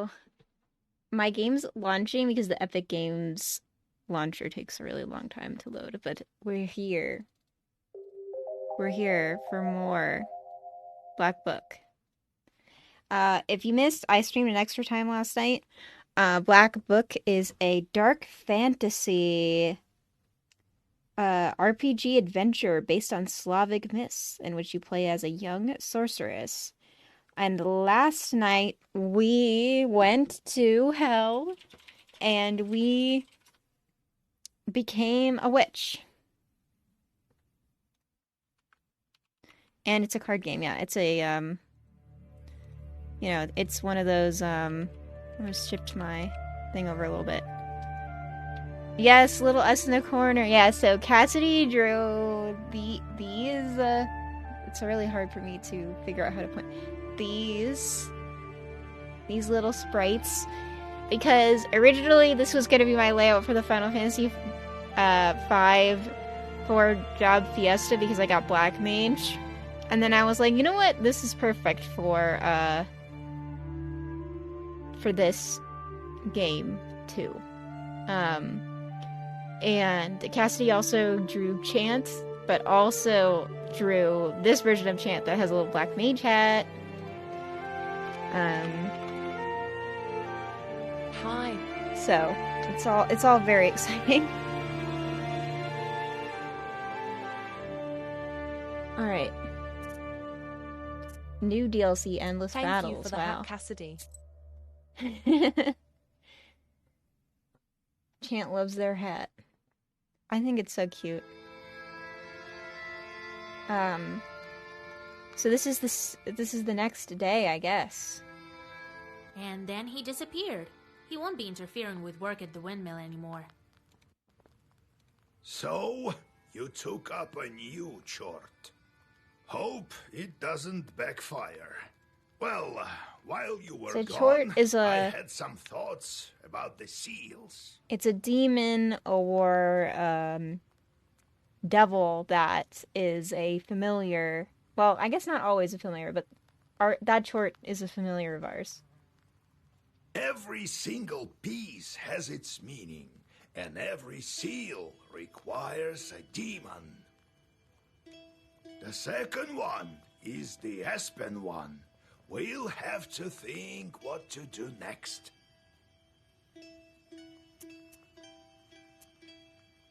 So my game's launching because the Epic Games launcher takes a really long time to load, but we're here. We're here for more Black Book. If you missed, I streamed an extra time last night. Black Book is a dark fantasy RPG adventure based on Slavic myths in which you play as a young sorceress. And last night we went to hell and we became a witch. And it's a card game, yeah. It's a it's one of those I'm gonna shift my thing over a little bit. Yes, little us in the corner. Yeah, so Cassidy drew these it's really hard for me to figure out how to point these little sprites because originally this was going to be my layout for the Final Fantasy 5 for Job Fiesta because I got Black Mage. And then I was like, you know what? This is perfect for this game too. And Cassidy also drew Chant, but also drew this version of Chant that has a little Black Mage hat. Hi. So it's all very exciting. All right. New DLC, Endless Battles. Thank you for the hat, Cassidy. Chant loves their hat. I think it's so cute. So this is the next day, I guess. And then he disappeared. He won't be interfering with work at the windmill anymore. So, you took up a new chore. Hope it doesn't backfire. Well, while you were gone, I had some thoughts about the seals. It's a demon or devil that is a familiar. Well, I guess not always a familiar, but that chort is a familiar of ours. Every single piece has its meaning, and every seal requires a demon. The second one is the Aspen one. We'll have to think what to do next.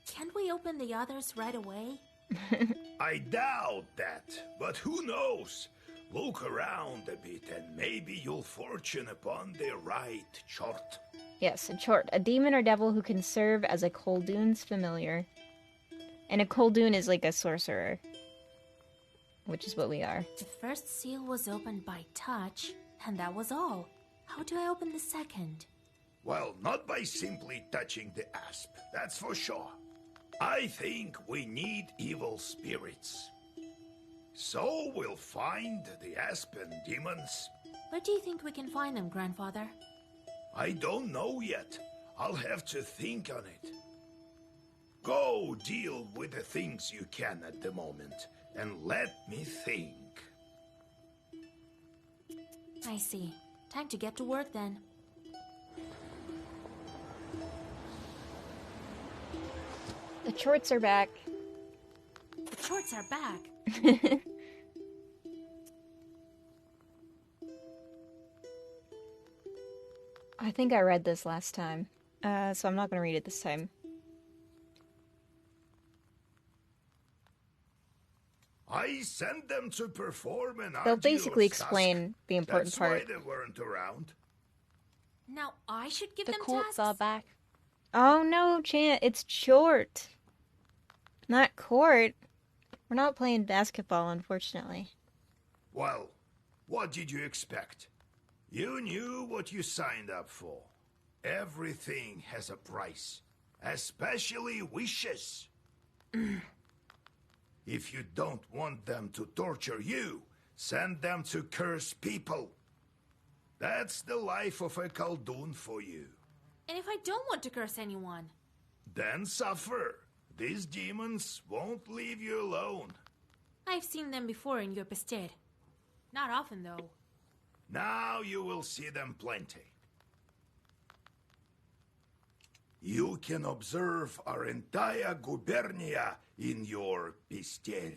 Can't we open the others right away? I doubt that, but who knows? Look around a bit and maybe you'll fortune upon the right chort. Yes, a chort. A demon or devil who can serve as a Koldoon's familiar. And a Koldoon is like a sorcerer. Which is what we are. The first seal was opened by touch, and that was all. How do I open the second? Well, not by simply touching the asp, that's for sure. I think we need evil spirits. So we'll find the Aspen demons. Where do you think we can find them, Grandfather? I don't know yet. I'll have to think on it. Go deal with the things you can at the moment, and let me think. I see. Time to get to work then. The chorts are back. The chorts are back. I think I read this last time, so I'm not going to read it this time. I sent them to perform an They'll basically task. Explain the important part. That's why they weren't around. Now I should give them tasks? The courts are back. Oh no, Chant, it's chort. Not court. We're not playing basketball, unfortunately. Well, what did you expect? You knew what you signed up for. Everything has a price. Especially wishes. If you don't want them to torture you, send them to curse people. That's the life of a Koldoon for you. And if I don't want to curse anyone? Then suffer. These demons won't leave you alone. I've seen them before in Yopested. Not often, though. Now you will see them plenty. You can observe our entire gubernia in your pistel.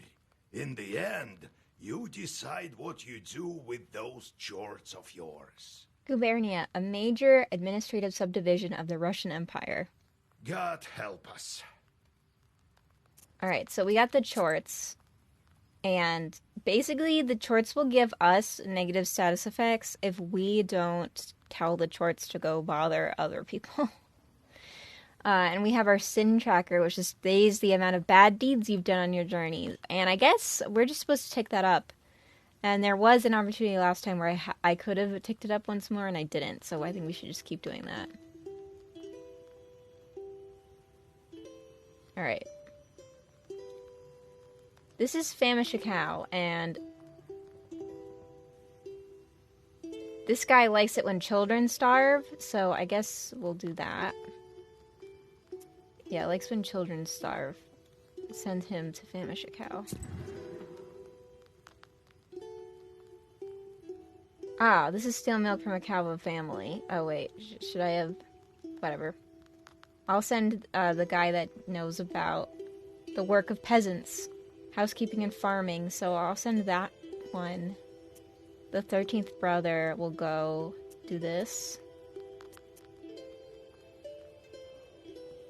In the end, you decide what you do with those chords of yours. Gubernia, a major administrative subdivision of the Russian Empire. God help us. Alright, so we got the chorts. And basically, the chorts will give us negative status effects if we don't tell the chorts to go bother other people. And we have our sin tracker, which displays the amount of bad deeds you've done on your journey. And I guess we're just supposed to tick that up. And there was an opportunity last time where I could have ticked it up once more, and I didn't. So I think we should just keep doing that. Alright. This is Famish a Cow, and this guy likes it when children starve, so I guess we'll do that. Yeah, likes when children starve. Send him to Famish a Cow. Ah, this is steal milk from a cow of a family. Oh wait, should I have... Whatever. I'll send the guy that knows about the work of peasants. Housekeeping and farming, so I'll send that one. The 13th brother will go do this.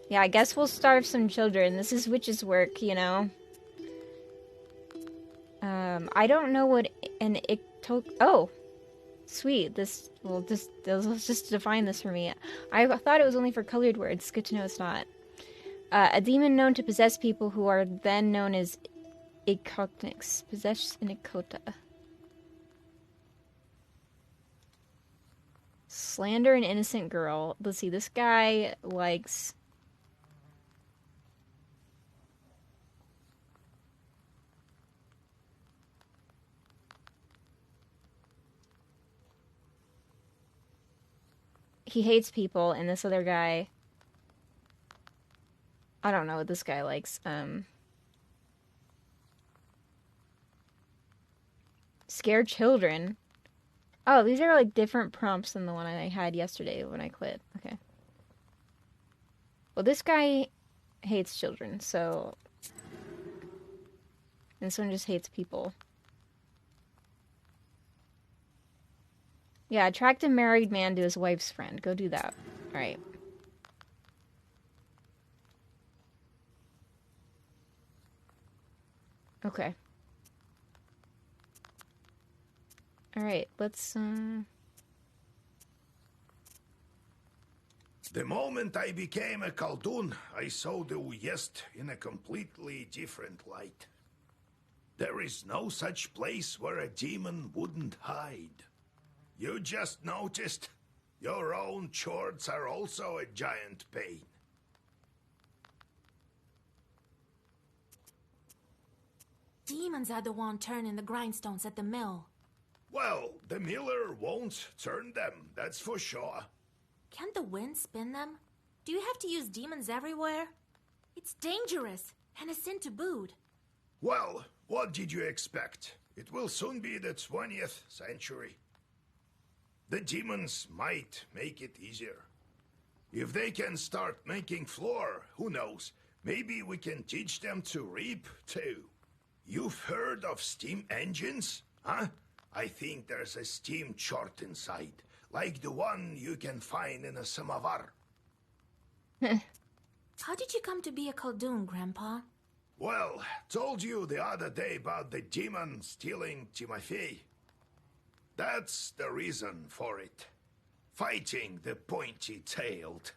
Yeah, I guess we'll starve some children. This is witch's work, you know? I don't know what an oh! Sweet, let's just define this for me. I thought it was only for colored words. Good to know it's not. A demon known to possess people who are then known as Ikotniks. Possessed in Ikota. Slander an innocent girl. Let's see, this guy likes... He hates people, and this other guy... I don't know what this guy likes. Scare children. Oh, these are like different prompts than the one I had yesterday when I quit. Okay. Well, this guy hates children, so... And this one just hates people. Yeah, attract a married man to his wife's friend. Go do that. Alright. Okay. Alright, let's, The moment I became a Khaldun, I saw the Uyezd in a completely different light. There is no such place where a demon wouldn't hide. You just noticed? Your own chords are also a giant pain. Demons are the one turning the grindstones at the mill. Well, the miller won't turn them, that's for sure. Can't the wind spin them? Do you have to use demons everywhere? It's dangerous, and a sin to boot. Well, what did you expect? It will soon be the 20th century. The demons might make it easier. If they can start making flour, who knows? Maybe we can teach them to reap, too. You've heard of steam engines? Huh? I think there's a steam chart inside, like the one you can find in a samovar. How did you come to be a Khaldun, Grandpa? Well, told you the other day about the demon stealing Timofey. That's the reason for it. Fighting the pointy-tailed.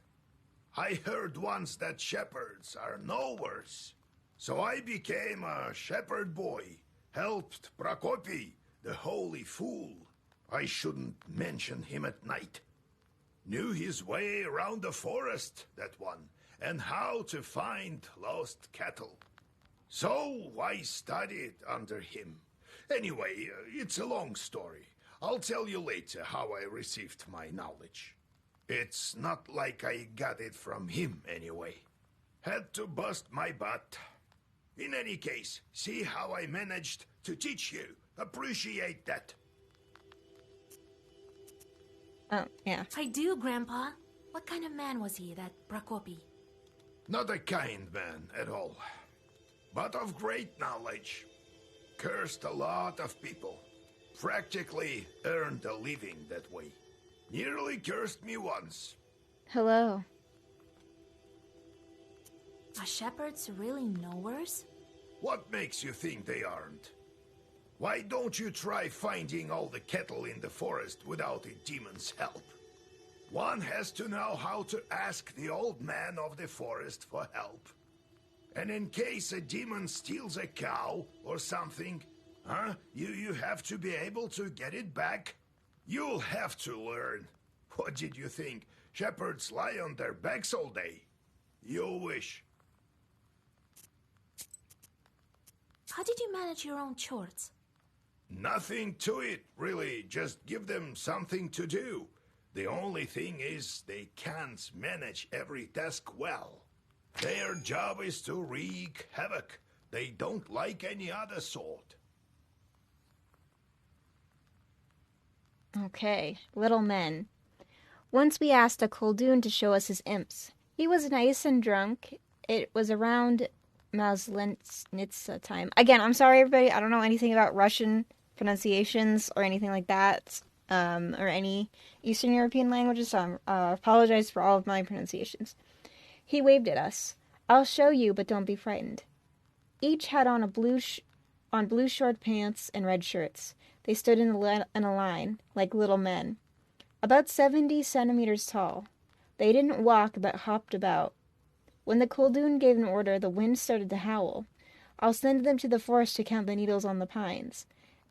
I heard once that shepherds are no worse. So I became a shepherd boy, helped Prokopy, the holy fool. I shouldn't mention him at night. Knew his way around the forest, that one, and how to find lost cattle. So I studied under him. Anyway, it's a long story. I'll tell you later how I received my knowledge. It's not like I got it from him, anyway. Had to bust my butt. In any case, see how I managed to teach you. Appreciate that. oh, yeah. I do, Grandpa. What kind of man was he, that Prakopi? Not a kind man at all, but of great knowledge. Cursed a lot of people. Practically earned a living that way. Nearly cursed me once. Hello. Are shepherds really knowers? What makes you think they aren't? Why don't you try finding all the cattle in the forest without a demon's help? One has to know how to ask the old man of the forest for help. And in case a demon steals a cow or something, you have to be able to get it back. You'll have to learn. What did you think? Shepherds lie on their backs all day? You wish. How did you manage your own chores? Nothing to it, really. Just give them something to do. The only thing is they can't manage every task well. Their job is to wreak havoc. They don't like any other sort. Okay, little men. Once we asked a Koldun to show us his imps. He was nice and drunk. It was around Maslenitsa time. Again, I'm sorry, everybody. I don't know anything about Russian pronunciations or anything like that, or any Eastern European languages, so I apologize for all of my pronunciations. He waved at us. I'll show you, but don't be frightened. Each had on blue short pants and red shirts. They stood in a line, like little men, about 70 centimeters tall. They didn't walk, but hopped about. When the Koldun gave an order, the wind started to howl. I'll send them to the forest to count the needles on the pines.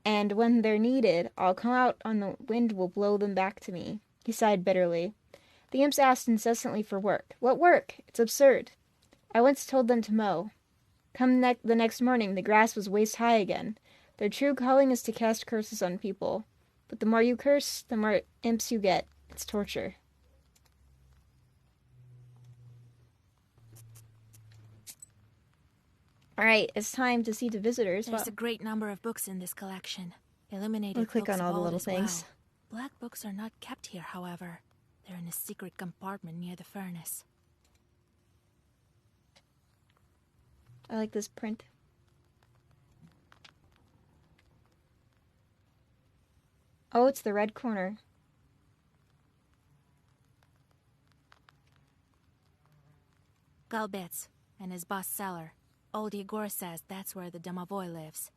And when they're needed, I'll come out and the wind will blow them back to me. He sighed bitterly. The imps asked incessantly for work. What work? It's absurd. I once told them to mow. Come the next morning, the grass was waist high again. Their true calling is to cast curses on people. But the more you curse, the more imps you get. It's torture. Alright, it's time to see the visitors. There's a great number of books in this collection. Illuminated We'll click books on all of the little as well. things. Black books are not kept here, however. They're in a secret compartment near the furnace. I like this print. Oh, it's the red corner. Galbets and his boss cellar. Old Igor says that's where the Domovoy lives.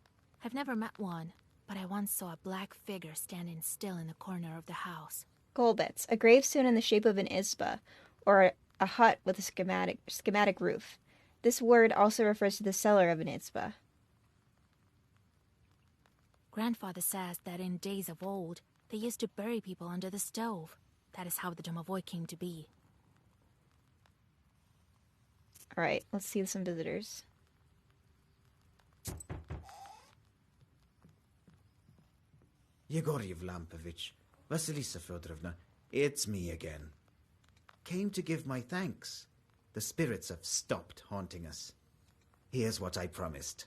I've never met one, but I once saw a black figure standing still in the corner of the house. Golbets, a gravestone in the shape of an izba, or a hut with a schematic roof. This word also refers to the cellar of an izba. Grandfather says that in days of old, they used to bury people under the stove. That is how the Domovoy came to be. Alright, let's see some visitors. Yegor Yevlampovich, Vasilisa Fedorovna, it's me again. Came to give my thanks. The spirits have stopped haunting us. Here's what I promised.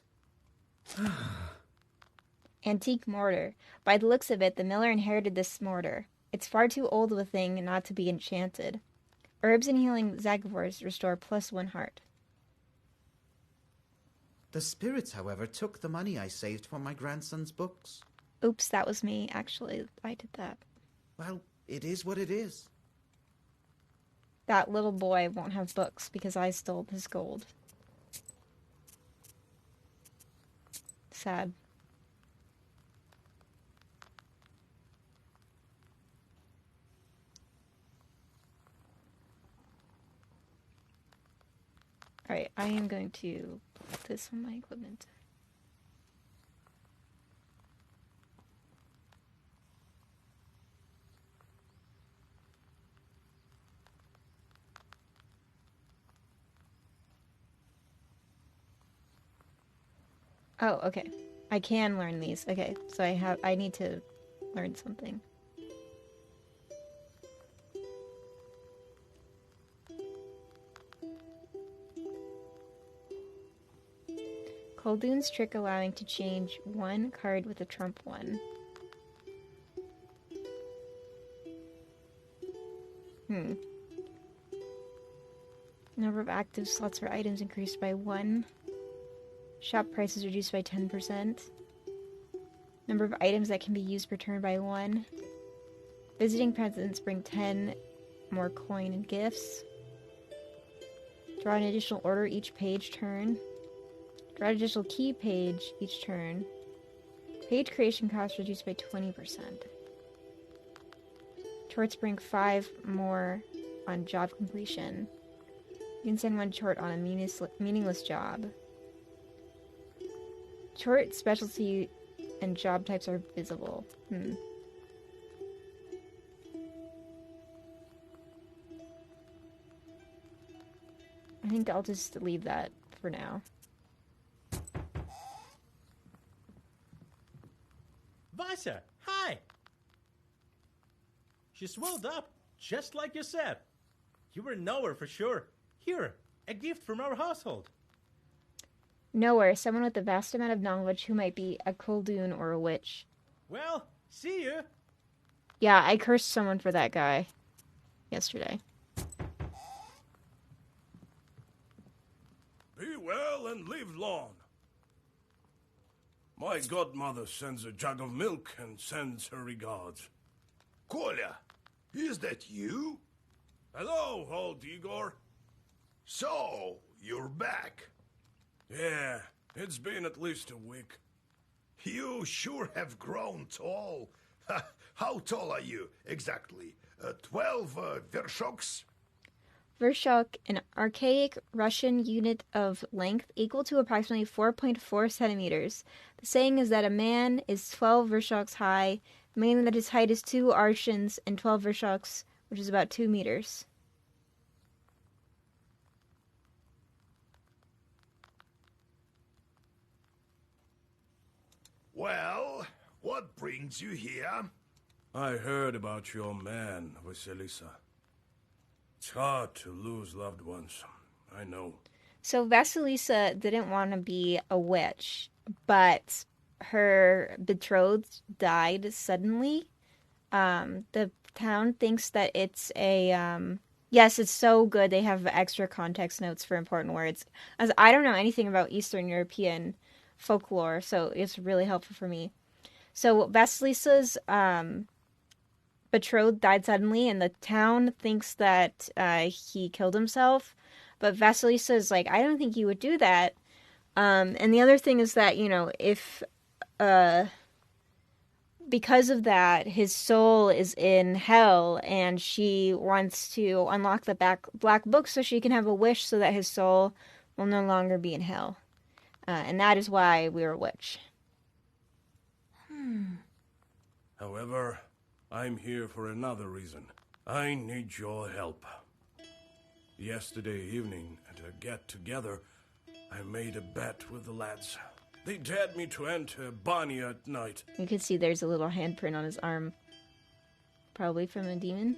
Antique mortar. By the looks of it, the miller inherited this mortar. It's far too old of a thing not to be enchanted. Herbs and healing Zagavors restore +1 heart. The spirits, however, took the money I saved for my grandson's books. Oops, that was me. Actually, I did that. Well, it is what it is. That little boy won't have books because I stole his gold. Sad. Alright, I am going to put this on my equipment. Oh, okay. I can learn these. Okay, so I need to learn something. Koldun's trick allowing to change one card with a trump one. Number of active slots for items increased by 1. Shop prices reduced by 10%. Number of items that can be used per turn by 1. Visiting presents bring 10 more coin and gifts. Draw an additional order each page turn. Draw an additional key page each turn. Page creation cost reduced by 20%. Chorts bring 5 more on job completion. You can send 1 chort on a meaningless job. Chort specialty and job types are visible. I think I'll just leave that for now. Visa, hi! She swelled up, just like you said. You were nowhere for sure. Here, a gift from our household. Nowhere, someone with a vast amount of knowledge who might be a Kuldoon or a witch. Well, see you. Yeah, I cursed someone for that guy yesterday. Be well and live long. My godmother sends a jug of milk and sends her regards. Kolya, is that you? Hello, old Igor. So, you're back. Yeah, it's been at least a week. You sure have grown tall. How tall are you, exactly? 12 vershoks? Vershok, an archaic Russian unit of length equal to approximately 4.4 centimeters. The saying is that a man is 12 vershoks high, meaning that his height is 2 arshins and 12 vershoks, which is about 2 meters. Well, what brings you here? I heard about your man, Vasilisa. It's hard to lose loved ones, I know. So Vasilisa didn't want to be a witch, but her betrothed died suddenly. The town thinks that it's a... yes, it's so good they have extra context notes for important words. As I don't know anything about Eastern European folklore, so it's really helpful for me. So Vasilisa's betrothed died suddenly, and the town thinks that he killed himself. But Vasilisa is like, I don't think you would do that. And the other thing is that, you know, if because of that, his soul is in hell, and she wants to unlock the black book so she can have a wish so that his soul will no longer be in hell. And that is why we're a witch. However, I'm here for another reason. I need your help. Yesterday evening, at a get-together, I made a bet with the lads. They dared me to enter Banya at night. You can see there's a little handprint on his arm. Probably from a demon.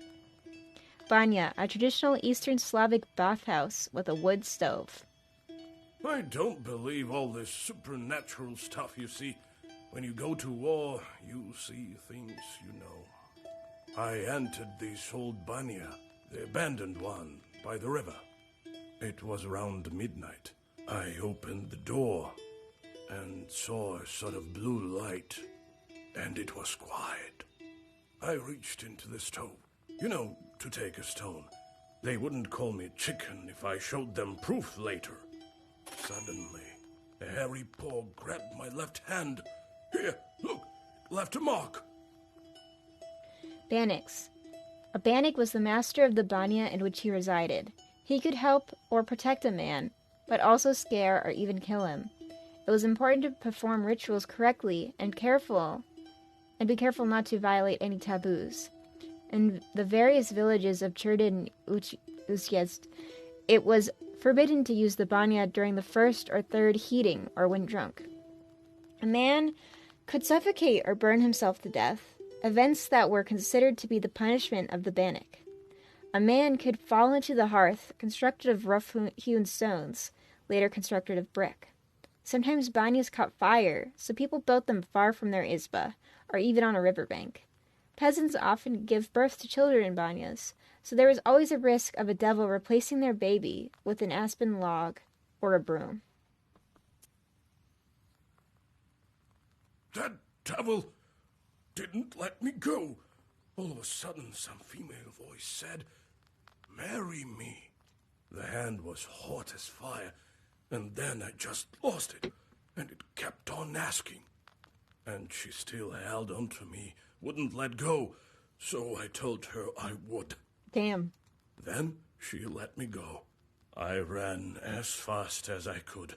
Banya, a traditional Eastern Slavic bathhouse with a wood stove. I don't believe all this supernatural stuff you see. When you go to war, you see things you know. I entered this old Banya, the abandoned one, by the river. It was around midnight. I opened the door and saw a sort of blue light, and it was quiet. I reached into the stove, you know, to take a stone. They wouldn't call me chicken if I showed them proof later. Suddenly, a hairy paw grabbed my left hand. Here, look, left a mark. Banix. A Bannock was the master of the Banya in which he resided. He could help or protect a man, but also scare or even kill him. It was important to perform rituals correctly and be careful not to violate any taboos. In the various villages of Cherdyn Uzyezd, it was forbidden to use the Banya during the first or third heating or when drunk. A man could suffocate or burn himself to death, events that were considered to be the punishment of the Bannock. A man could fall into the hearth, constructed of rough-hewn stones, later constructed of brick. Sometimes banyas caught fire, so people built them far from their izba, or even on a riverbank. Peasants often give birth to children in banyas. So there is always a risk of a devil replacing their baby with an aspen log or a broom. That devil didn't let me go. All of a sudden, some female voice said, "Marry me." The hand was hot as fire, and then I just lost it, and it kept on asking. And she still held on to me, wouldn't let go, so I told her I would. Damn. Then she let me go. I ran as fast as I could.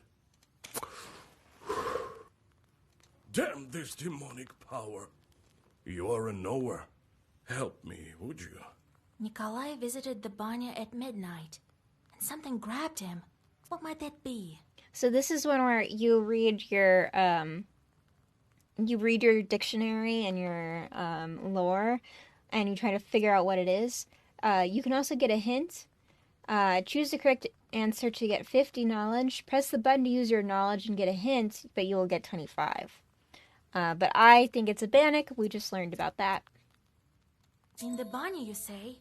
Damn this demonic power. You're a knower. Help me, would you? Nikolai visited the banya at midnight, and something grabbed him. What might that be? So this is one where you read your dictionary and your lore, and you try to figure out what it is. You can also get a hint. Choose the correct answer to get 50 knowledge. Press the button to use your knowledge and get a hint, but you will get 25. But I think it's a bannock. We just learned about that. In the banya, you say?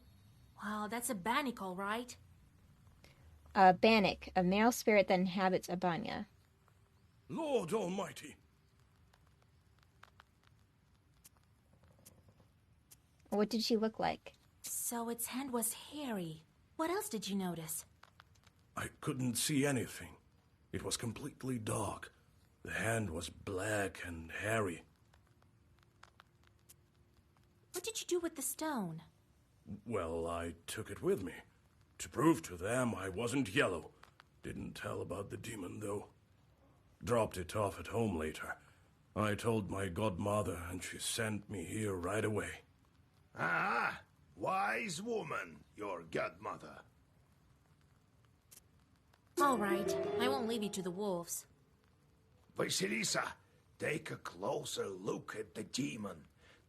Wow, that's a bannock, all right. A bannock, a male spirit that inhabits a banya. Lord Almighty. What did she look like? So its hand was hairy. What else did you notice? I couldn't see anything. It was completely dark. The hand was black and hairy. What did you do with the stone? Well, I took it with me. To prove to them I wasn't yellow. Didn't tell about the demon, though. Dropped it off at home later. I told my godmother, and she sent me here right away. Ah, wise woman, your godmother. All right, I won't leave you to the wolves. Vasilisa, take a closer look at the demon.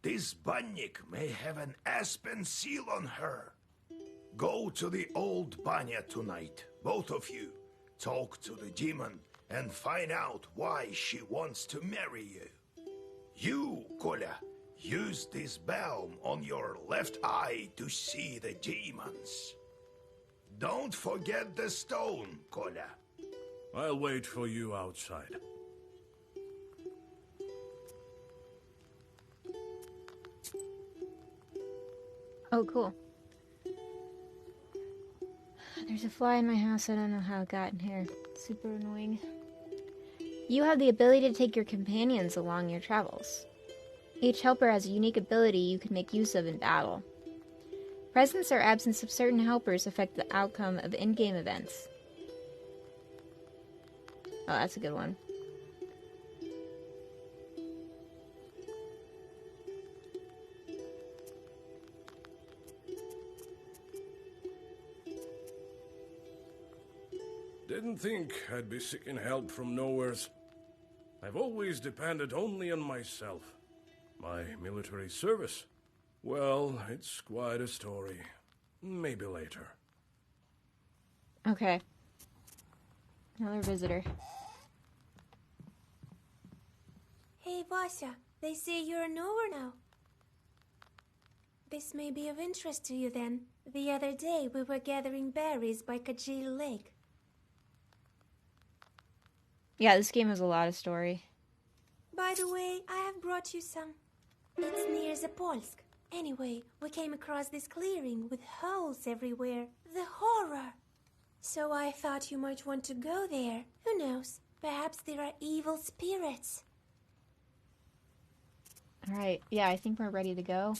This banyak may have an aspen seal on her. Go to the old banya tonight, both of you. Talk to the demon and find out why she wants to marry you. You, Kolya, use this balm on your left eye to see the demons. Don't forget the stone, Kolya. I'll wait for you outside. Oh, cool. There's a fly in my house. I don't know how it got in here. It's super annoying. You have the ability to take your companions along your travels. Each helper has a unique ability you can make use of in battle. Presence or absence of certain helpers affect the outcome of in-game events. Oh, that's a good one. Didn't think I'd be seeking help from nowheres. I've always depended only on myself. My military service? Well, it's quite a story. Maybe later. Okay. Another visitor. Hey, Vasya, they say you're a knower now. This may be of interest to you then. The other day we were gathering berries by Kajil Lake. Yeah, this game has a lot of story. By the way, I have brought you some. It's near Zapolsk. Anyway, we came across this clearing with holes everywhere. The horror! So I thought you might want to go there. Who knows? Perhaps there are evil spirits. Alright, yeah, I think we're ready to go.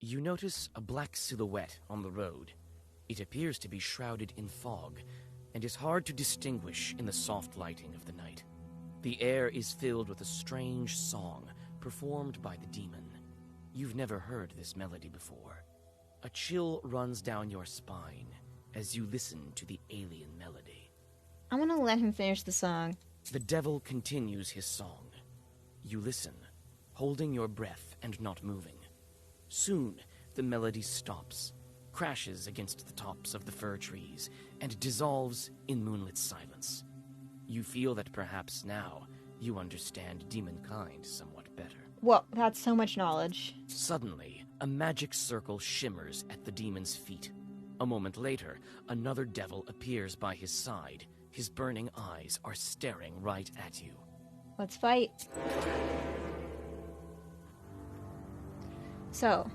You notice a black silhouette on the road. It appears to be shrouded in fog, and is hard to distinguish in the soft lighting of the night. The air is filled with a strange song performed by the demon. You've never heard this melody before. A chill runs down your spine as you listen to the alien melody. I want to let him finish the song. The devil continues his song. You listen, holding your breath and not moving. Soon, the melody stops, crashes against the tops of the fir trees, and dissolves in moonlit silence. You feel that perhaps now you understand demonkind somewhat better. Well, that's so much knowledge. Suddenly, a magic circle shimmers at the demon's feet. A moment later, another devil appears by his side. His burning eyes are staring right at you. Let's fight. So,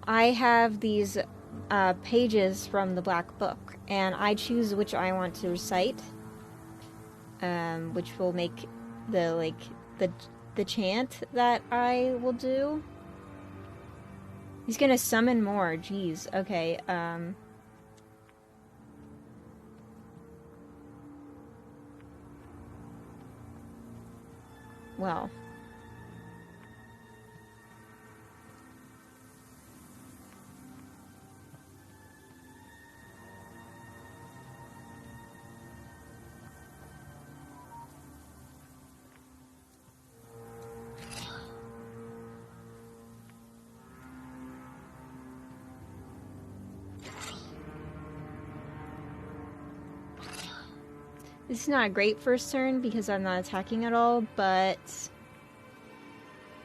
I have these pages from the Black Book, and I choose which I want to recite, which will make the chant that I will do. He's gonna summon more. Jeez. Okay. Well. This is not a great first turn because I'm not attacking at all, but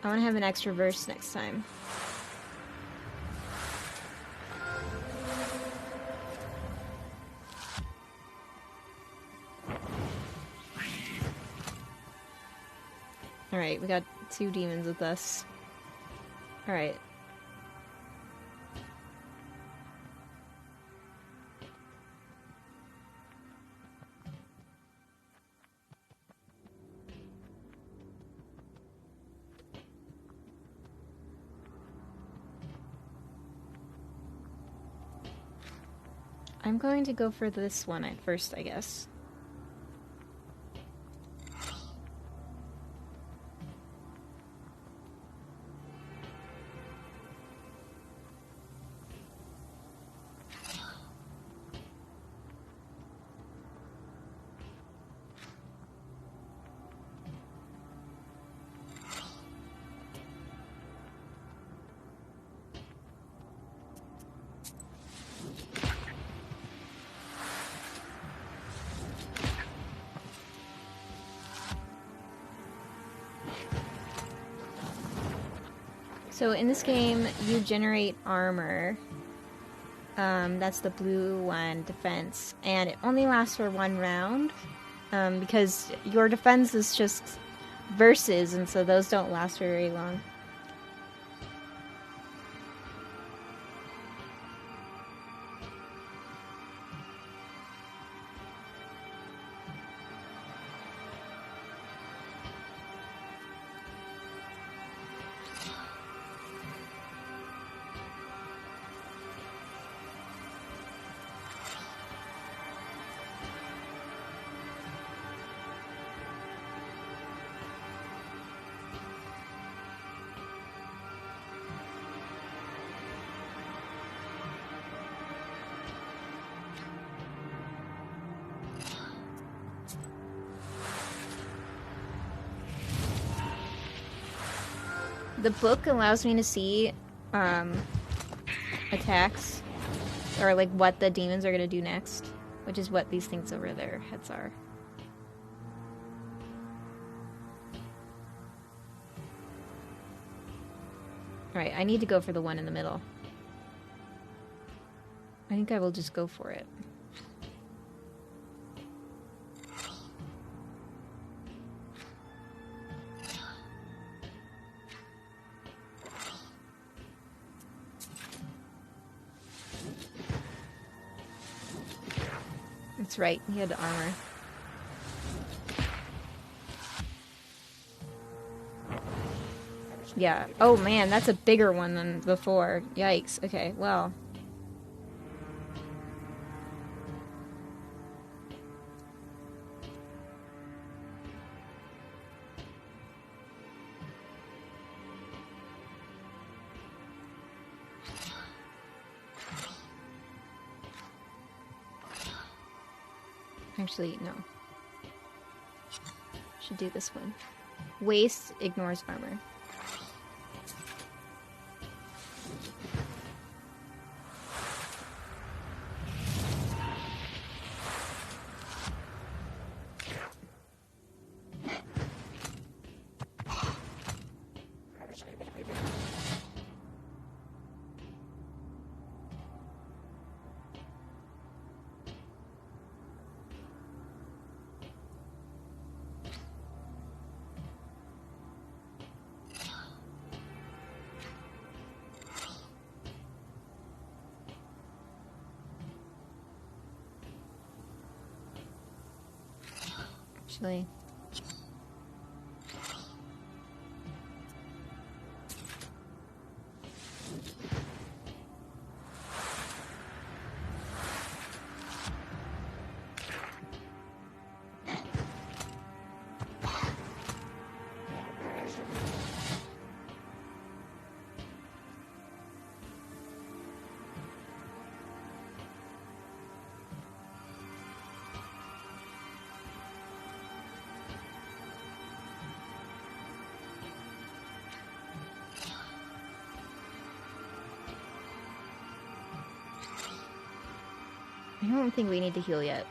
I want to have an extra verse next time. Alright, we got 2 demons with us. Alright. I'm going to go for this one at first, I guess. So in this game, you generate armor. That's the blue one, defense. And it only lasts for 1 round. Because your defense is just verses, and so those don't last for very long. The book allows me to see attacks, or like what the demons are gonna do next, which is what these things over their heads are. Alright, I need to go for the one in the middle. I think I will just go for it. That's right, he had armor. Yeah. Oh man, that's a bigger one than before. Yikes. Okay, well. I Actually, no. Should do this one. Waste ignores armor. Actually. I don't think we need to heal yet.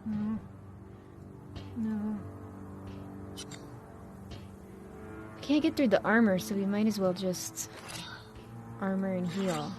No. No. Can't get through the armor, so we might as well just armor and heal.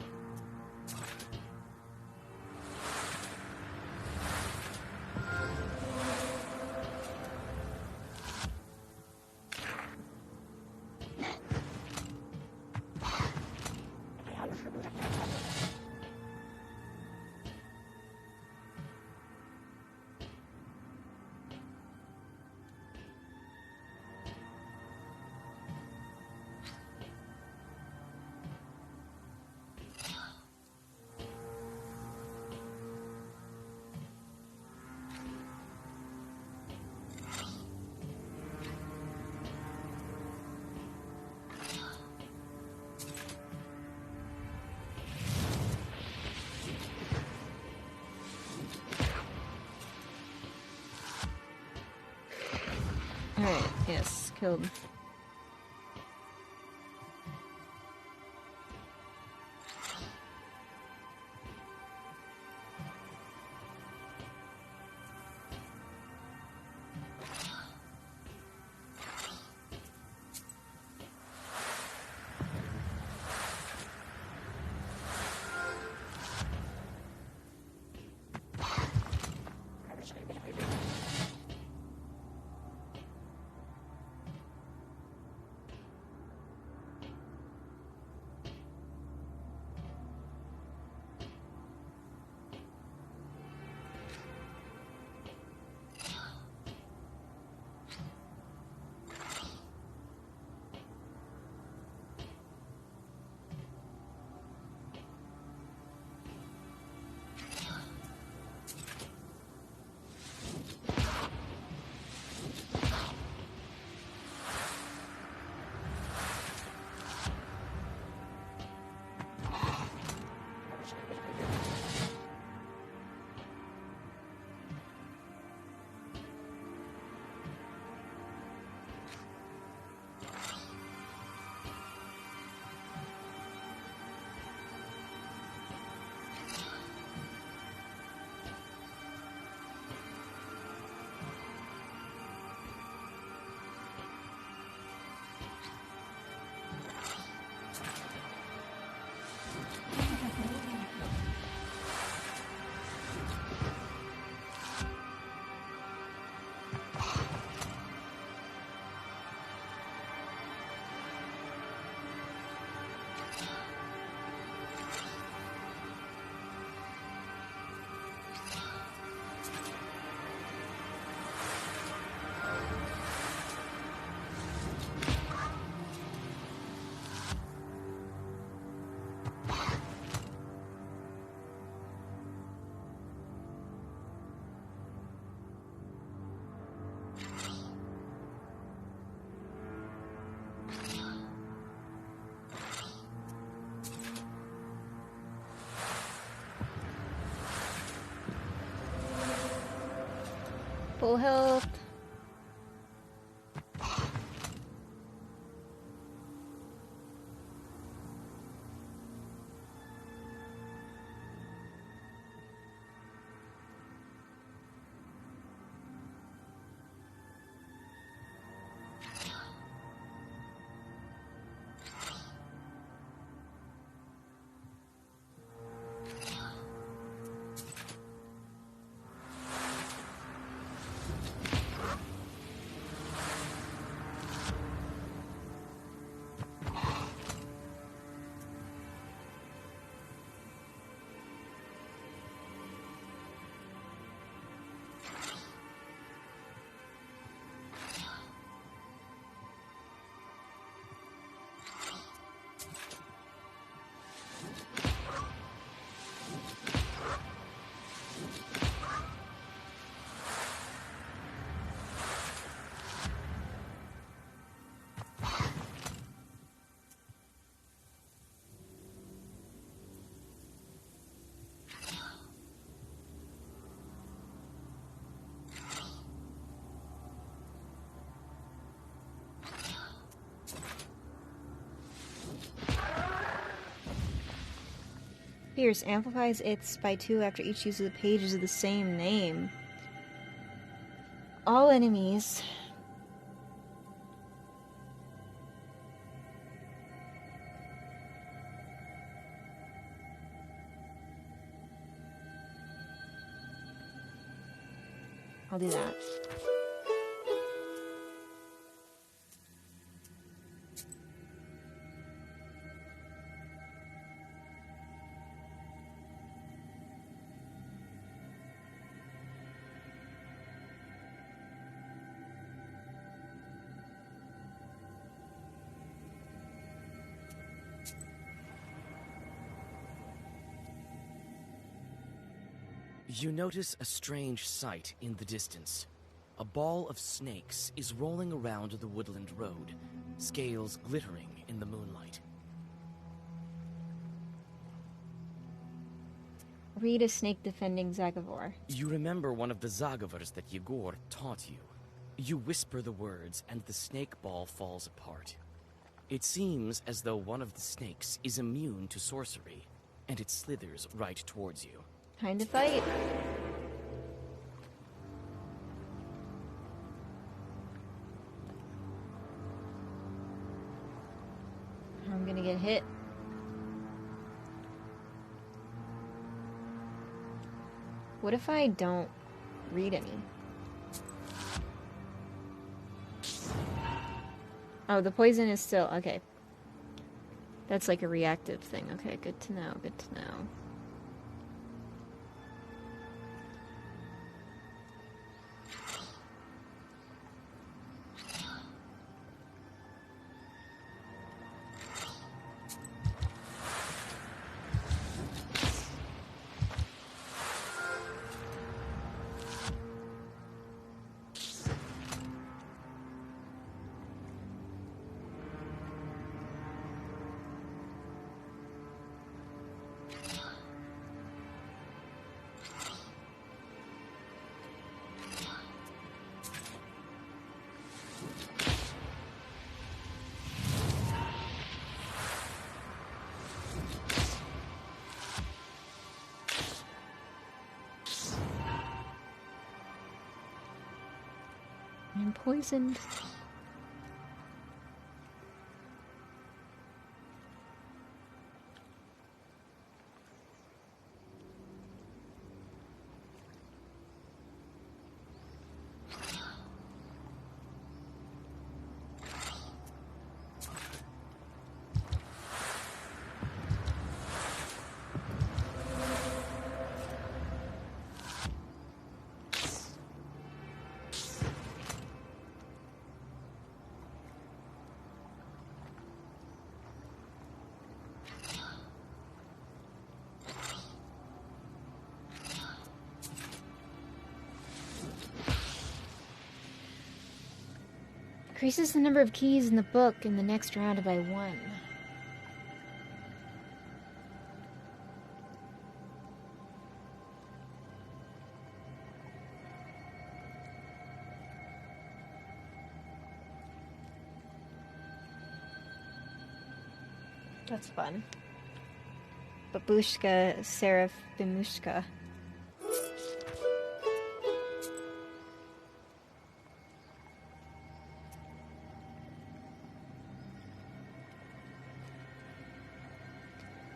Alright, yes, killed. full health. Pierce amplifies its by 2 after each use of the pages of the same name. All enemies. I'll do that. You notice a strange sight in the distance. A ball of snakes is rolling around the woodland road, scales glittering in the moonlight. Read a snake defending Zagavor. You remember one of the Zagavars that Yegor taught you. You whisper the words and the snake ball falls apart. It seems as though one of the snakes is immune to sorcery, and it slithers right towards you. Time to fight. I'm gonna get hit. What if I don't read any? Oh, the poison is still... Okay. That's like a reactive thing. Okay, good to know, good to know. I'm poisoned. Increases the number of keys in the book in the next round by 1. That's fun. Babushka Serafimushka.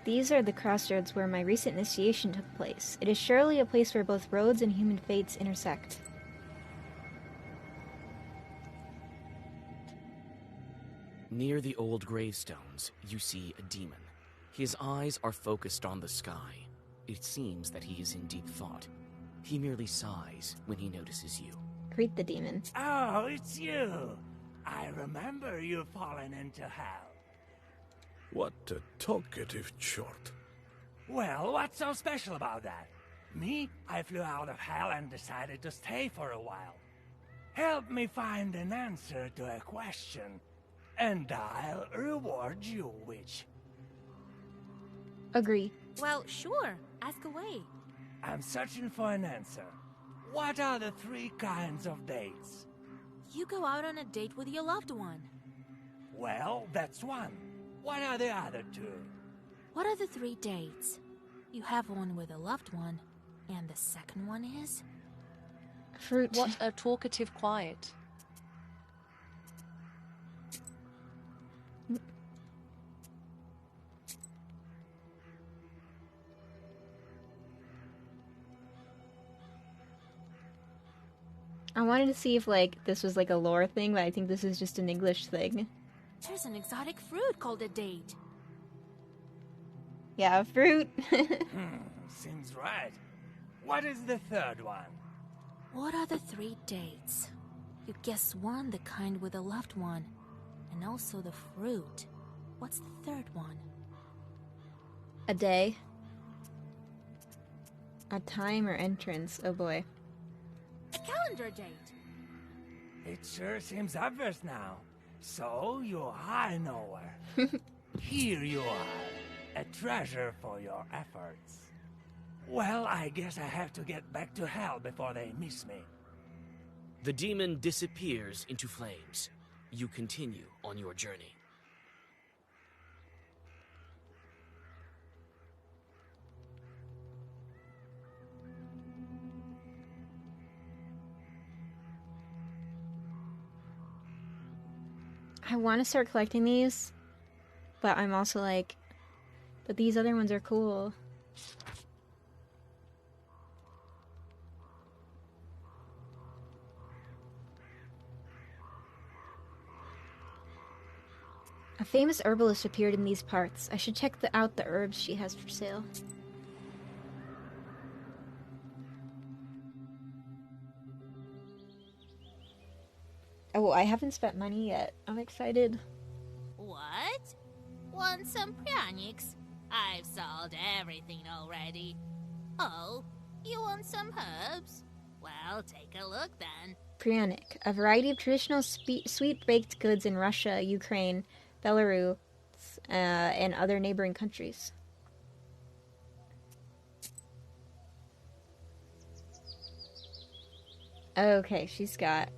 These are the crossroads where my recent initiation took place. It is surely a place where both roads and human fates intersect. Near the old gravestones, you see a demon. His eyes are focused on the sky. It seems that he is in deep thought. He merely sighs when he notices you. Greet the demon. Oh, it's you. I remember you falling into hell. What a talkative chort. Well, what's so special about that? Me, I flew out of hell and decided to stay for a while. Help me find an answer to a question, and I'll reward you, witch. Agree. Well, sure. Ask away. I'm searching for an answer. What are the 3 kinds of dates? You go out on a date with your loved one. Well, that's one. What are the other 2? What are the 3 dates? You have one with a loved one, and the second one is? Fruit. What a talkative quiet. I wanted to see if, like, this was, like, a lore thing, but I think this is just an English thing. There's an exotic fruit called a date. Yeah, fruit. Seems right. What is the 3rd one? What are the 3 dates? You guess one, the kind with a loved one, and also the fruit. What's the 3rd one? A day. A time or entrance. Oh boy. A calendar date. It sure seems obvious now. So you are nowhere. Here you are, a treasure for your efforts. Well, I guess I have to get back to hell before they miss me. The demon disappears into flames. You continue on your journey. I want to start collecting these, but I'm also like, but these other ones are cool. A famous herbalist appeared in these parts. I should check out the herbs she has for sale. Oh, I haven't spent money yet. I'm excited. What? Want some pranics? I've sold everything already. Oh, you want some herbs? Well, take a look then. Pryanik, a variety of traditional sweet baked goods in Russia, Ukraine, Belarus, and other neighboring countries. Okay, she's got...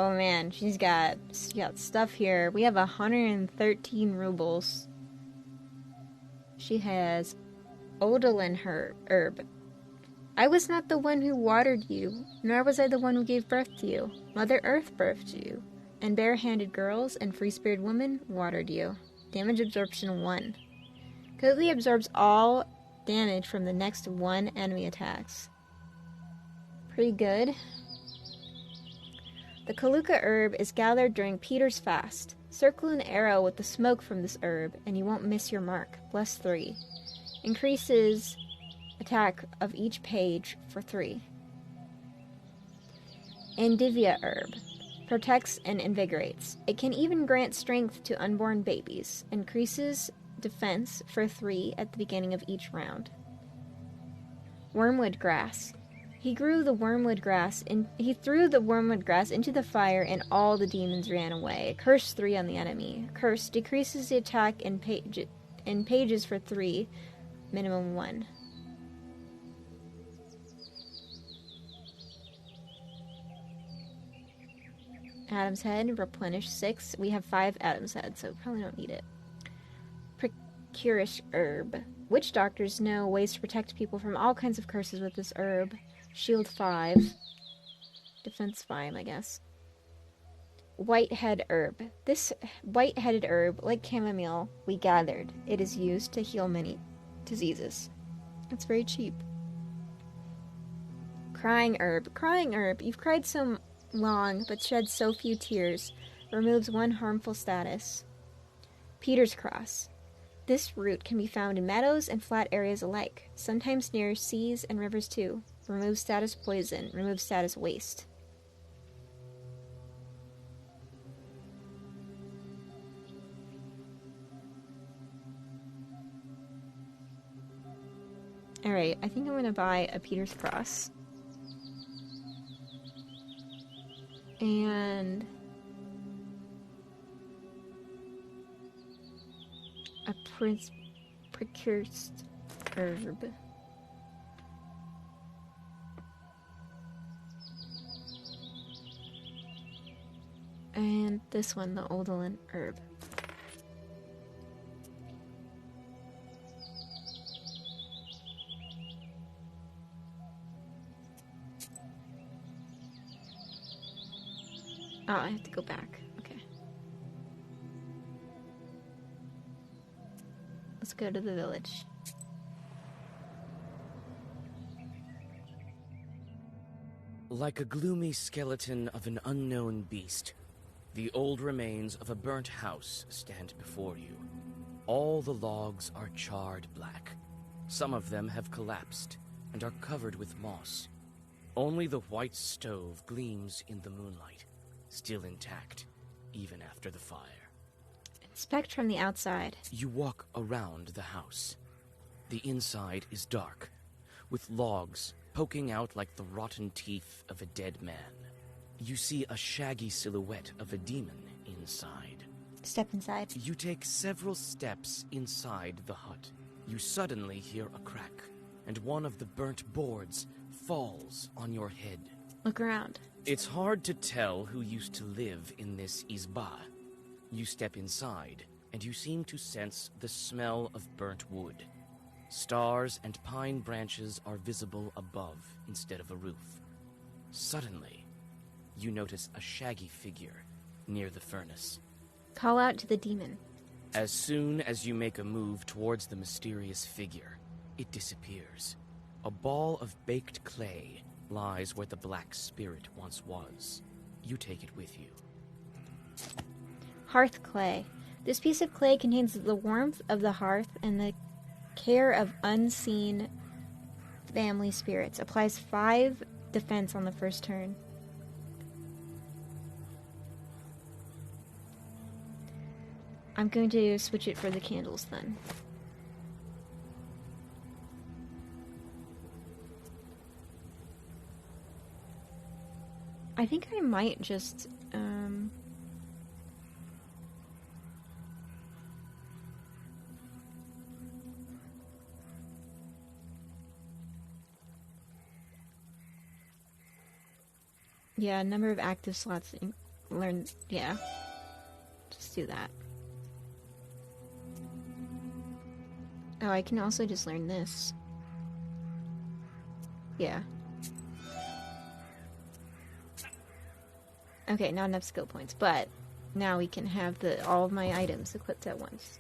Oh man, she's got stuff here. We have 113 rubles. She has Odalin herb. I was not the one who watered you, nor was I the one who gave birth to you. Mother Earth birthed you, and bare-handed girls and free-spirited women watered you. Damage absorption 1. Completely absorbs all damage from the next 1 enemy attacks. Pretty good. The Kaluka herb is gathered during Peter's fast. Circle an arrow with the smoke from this herb, and you won't miss your mark. Plus 3. Increases attack of each page for 3. Andivia herb. Protects and invigorates. It can even grant strength to unborn babies. Increases defense for 3 at the beginning of each round. Wormwood grass. He threw the wormwood grass into the fire, and all the demons ran away. Curse 3 on the enemy. Curse decreases the attack in pages for 3, minimum 1. Adam's head, replenish 6. We have 5 Adam's heads, so probably don't need it. curious herb. Witch doctors know ways to protect people from all kinds of curses with this herb. Shield 5. Defense 5, I guess. Whitehead herb. This white-headed herb, like chamomile, we gathered. It is used to heal many diseases. It's very cheap. Crying herb. Crying herb. You've cried so long, but shed so few tears. Removes one harmful status. Peter's cross. This root can be found in meadows and flat areas alike, sometimes near seas and rivers too. Removes status poison. Removes status waste. Alright, I think I'm gonna buy a Peter's cross. And a precursed herb. And this one, the Odolin herb. Oh, I have to go back. Okay. Let's go to the village. Like a gloomy skeleton of an unknown beast, the old remains of a burnt house stand before you. All the logs are charred black. Some of them have collapsed and are covered with moss. Only the white stove gleams in the moonlight, still intact, even after the fire. Inspect from the outside. You walk around the house. The inside is dark, with logs poking out like the rotten teeth of a dead man. You see a shaggy silhouette of a demon inside. Step inside. You take several steps inside the hut. You suddenly hear a crack, and one of the burnt boards falls on your head. Look around. It's hard to tell who used to live in this izba. You step inside, and you seem to sense the smell of burnt wood. Stars and pine branches are visible above instead of a roof. Suddenly, you notice a shaggy figure near the furnace. Call out to the demon. As soon as you make a move towards the mysterious figure, it disappears. A ball of baked clay lies where the black spirit once was. You take it with you. Hearth clay. This piece of clay contains the warmth of the hearth and the care of unseen family spirits. Applies 5 defense on the first turn. I'm going to switch it for the candles then. I think I might just, yeah, number of active slots, learn, yeah, just do that. Oh, I can also just learn this. Yeah. Okay, not enough skill points, but now we can have all of my items equipped at once.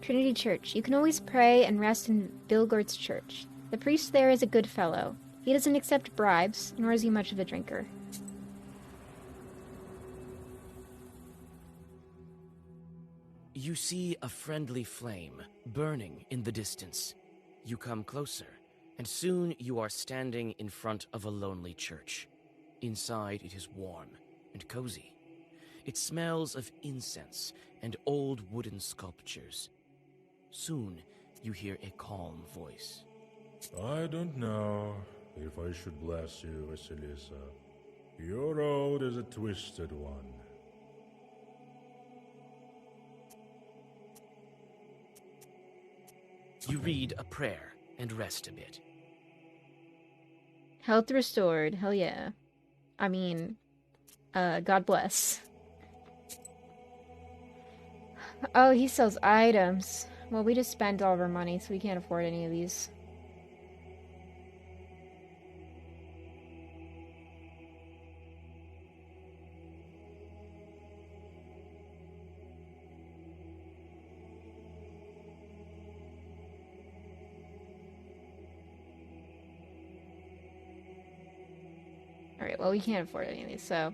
Trinity Church. You can always pray and rest in Bilgord's church. The priest there is a good fellow. He doesn't accept bribes, nor is he much of a drinker. You see a friendly flame burning in the distance. You come closer, and soon you are standing in front of a lonely church. Inside it is warm and cozy. It smells of incense and old wooden sculptures. Soon you hear a calm voice. I don't know if I should bless you, Vasilisa. Your road is a twisted one. You read a prayer and rest a bit. Health restored. Hell yeah. I mean, God bless. Oh, he sells items. Well, we just spent all of our money, so we can't afford any of these. Alright, well, we can't afford any of these, so...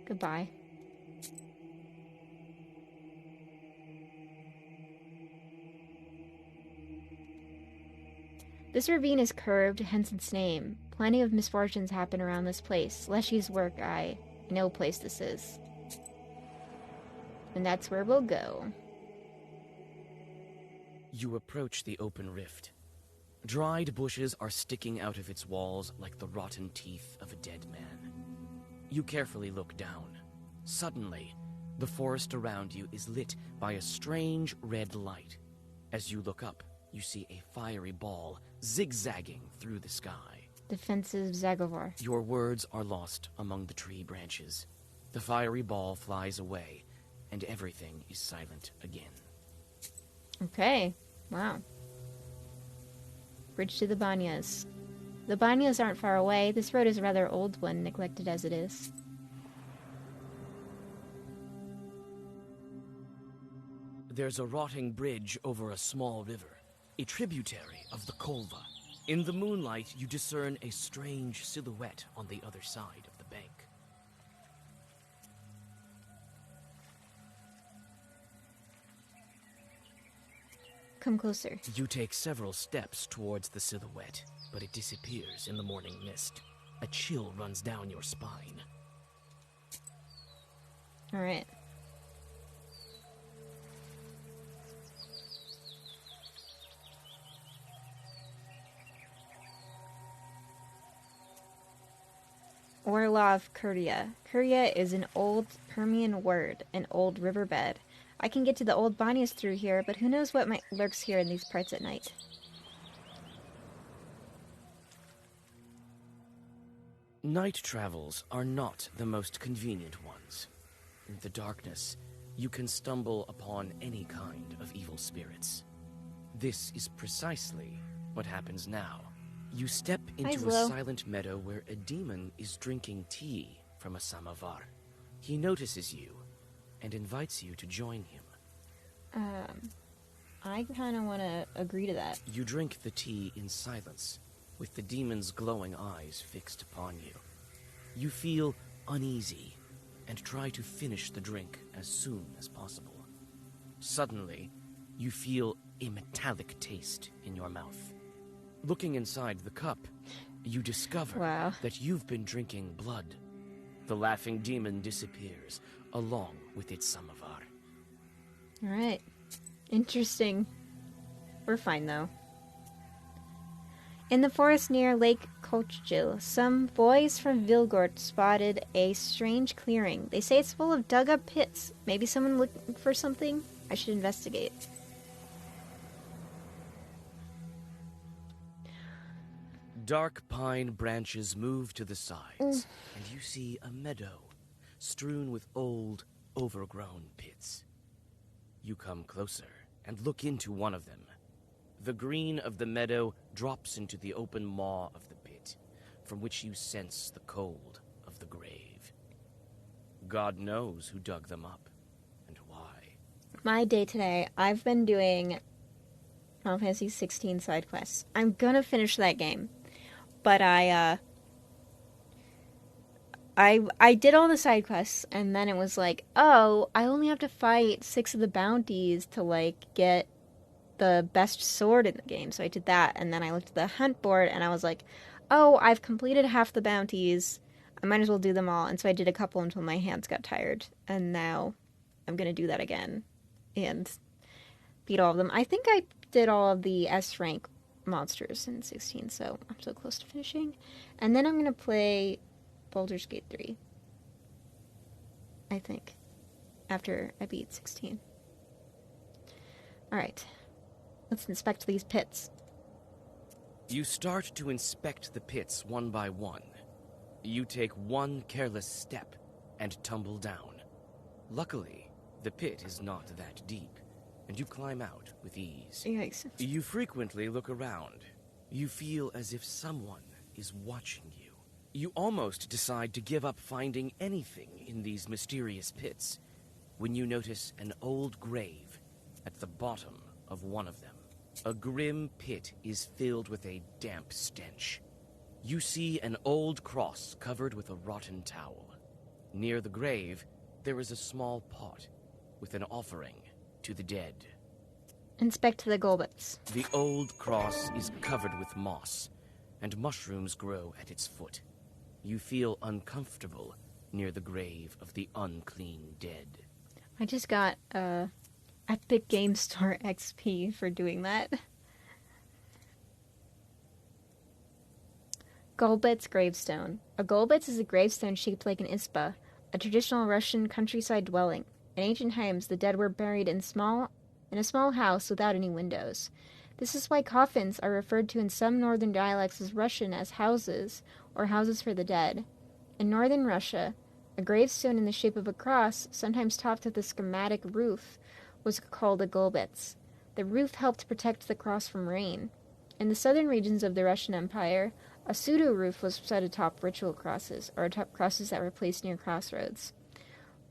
Goodbye. This ravine is curved, hence its name. Plenty of misfortunes happen around this place. Leshy's work, I know what place this is. And that's where we'll go. You approach the open rift. Dried bushes are sticking out of its walls like the rotten teeth of a dead man. You carefully look down. Suddenly, the forest around you is lit by a strange red light. As you look up, you see a fiery ball zigzagging through the sky. Defensive Zagovar. Your words are lost among the tree branches. The fiery ball flies away, and everything is silent again. Okay. Wow. Bridge to the Banyas. The Banyas aren't far away. This road is a rather old one, neglected as it is. There's a rotting bridge over a small river, a tributary of the Kolva. In the moonlight, you discern a strange silhouette on the other side of the bank. Come closer. You take several steps towards the silhouette, but it disappears in the morning mist. A chill runs down your spine. Alright. Orlov Kuria. Kuria is an old Permian word, an old riverbed. I can get to the old Banyas through here, but who knows what lurks here in these parts at night. Night travels are not the most convenient ones. In the darkness, you can stumble upon any kind of evil spirits. This is precisely what happens now. You step into a silent meadow where a demon is drinking tea from a samovar. He notices you and invites you to join him. I kind of want to agree to that. You drink the tea in silence, with the demon's glowing eyes fixed upon you. You feel uneasy and try to finish the drink as soon as possible. Suddenly, you feel a metallic taste in your mouth. Looking inside the cup, you discover that you've been drinking blood. The laughing demon disappears, along with its samovar. Alright. Interesting. We're fine, though. In the forest near Lake Kochjil, some boys from Vilgort spotted a strange clearing. They say it's full of dug-up pits. Maybe someone looking for something? I should investigate. Dark pine branches move to the sides, and you see a meadow strewn with old, overgrown pits. You come closer and look into one of them. The green of the meadow drops into the open maw of the pit, from which you sense the cold of the grave. God knows who dug them up, and why. My day today, I've been doing Final Fantasy 16 side quests. I'm gonna finish that game. But I did all the side quests, and then it was like, oh, I only have to fight 6 of the bounties to, like, get the best sword in the game. So I did that, and then I looked at the hunt board, and I was like, oh, I've completed half the bounties. I might as well do them all. And so I did a couple until my hands got tired, and now I'm going to do that again and beat all of them. I think I did all of the S rank monsters in 16, so I'm so close to finishing. And then I'm going to play Baldur's Gate 3, I think, after I beat 16. Alright. Let's inspect these pits. You start to inspect the pits one by one. You take one careless step and tumble down. Luckily, the pit is not that deep, and you climb out with ease. Yikes. You frequently look around. You feel as if someone is watching you. You almost decide to give up finding anything in these mysterious pits when you notice an old grave at the bottom of one of them. A grim pit is filled with a damp stench. You see an old cross covered with a rotten towel. Near the grave, there is a small pot with an offering to the dead. Inspect the Golbets. The old cross is covered with moss, and mushrooms grow at its foot. You feel uncomfortable near the grave of the unclean dead. I just got Epic Game Store XP for doing that. Golbets gravestone. A Golbets is a gravestone shaped like an isba, a traditional Russian countryside dwelling. In ancient times, the dead were buried in a small house without any windows. This is why coffins are referred to in some northern dialects as Russian as houses, or houses for the dead. In northern Russia, a gravestone in the shape of a cross, sometimes topped with a schematic roof, was called a Golbets. The roof helped protect the cross from rain. In the southern regions of the Russian Empire, a pseudo-roof was set atop ritual crosses, or atop crosses that were placed near crossroads.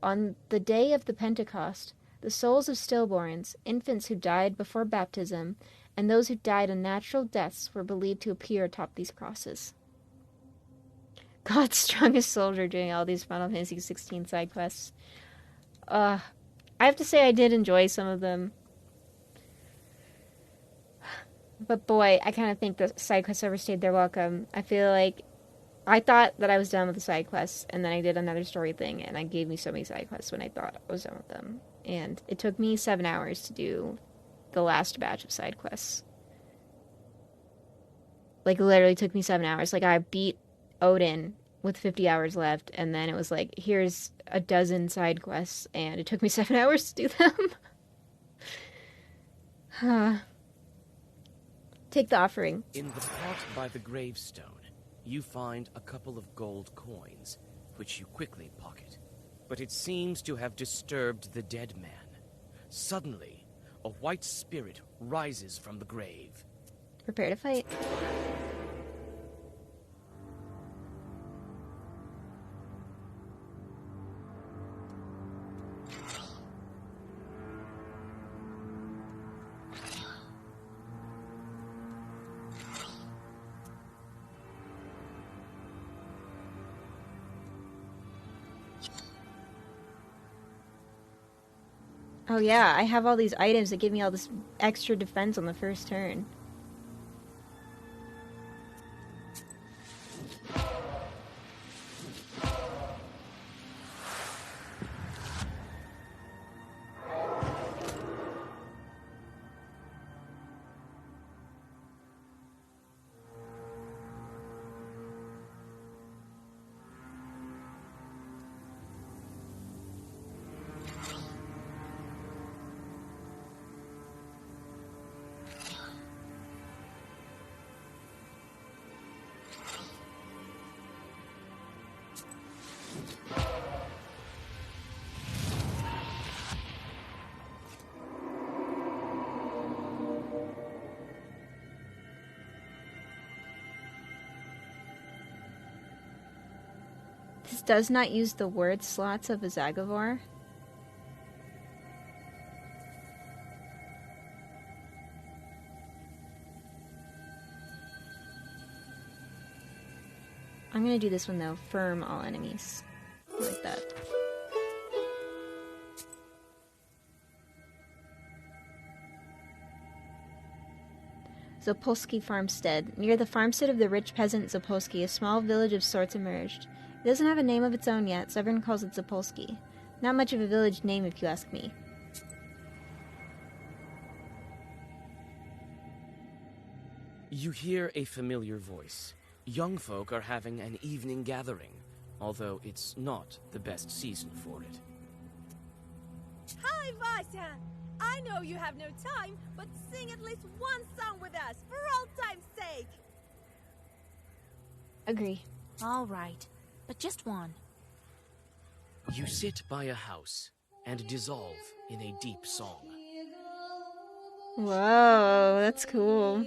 On the day of the Pentecost, the souls of stillborns, infants who died before baptism, and those who died unnatural deaths were believed to appear atop these crosses. God's strongest soldier doing all these Final Fantasy XVI side quests. I have to say I did enjoy some of them. But boy, I kind of think the side quests overstayed their welcome. I feel like I thought that I was done with the side quests, and then I did another story thing, and I gave me so many side quests when I thought I was done with them. And it took me 7 hours to do the last batch of side quests. Like, literally took me 7 hours. Like, I beat Odin with 50 hours left, and then it was like, here's a dozen side quests, and it took me 7 hours to do them. Take the offering. In the pot by the gravestone, you find a couple of gold coins, which you quickly pocket. But it seems to have disturbed the dead man. Suddenly, a white spirit rises from the grave. Prepare to fight. Oh yeah, I have all these items that give me all this extra defense on the first turn. This does not use the word slots of a Zagavor. I'm gonna do this one though. Firm all enemies. Like that. Zapolsky Farmstead. Near the farmstead of the rich peasant Zapolsky, a small village of sorts emerged. It doesn't have a name of its own yet, so everyone calls it Zapolsky. Not much of a village name if you ask me. You hear a familiar voice. Young folk are having an evening gathering, although it's not the best season for it. Hi, Vasya! I know you have no time, but sing at least one song with us, for old time's sake! Agree. All right, but just one. You sit by a house and dissolve in a deep song. Whoa, that's cool.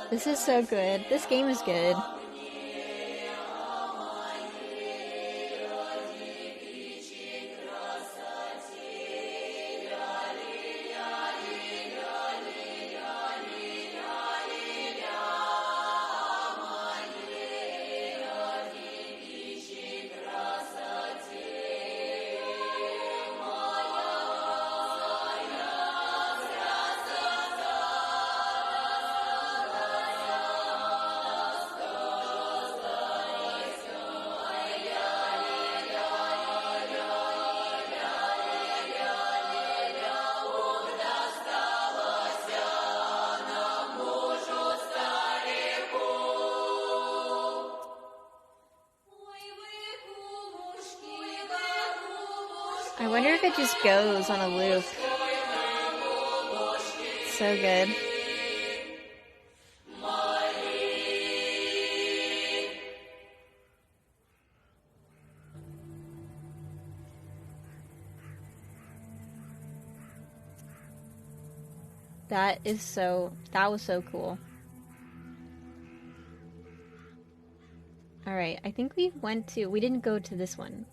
This is so good. This game is good. I wonder if it just goes on a loop. So good. That was so cool. Alright, I think we didn't go to this one.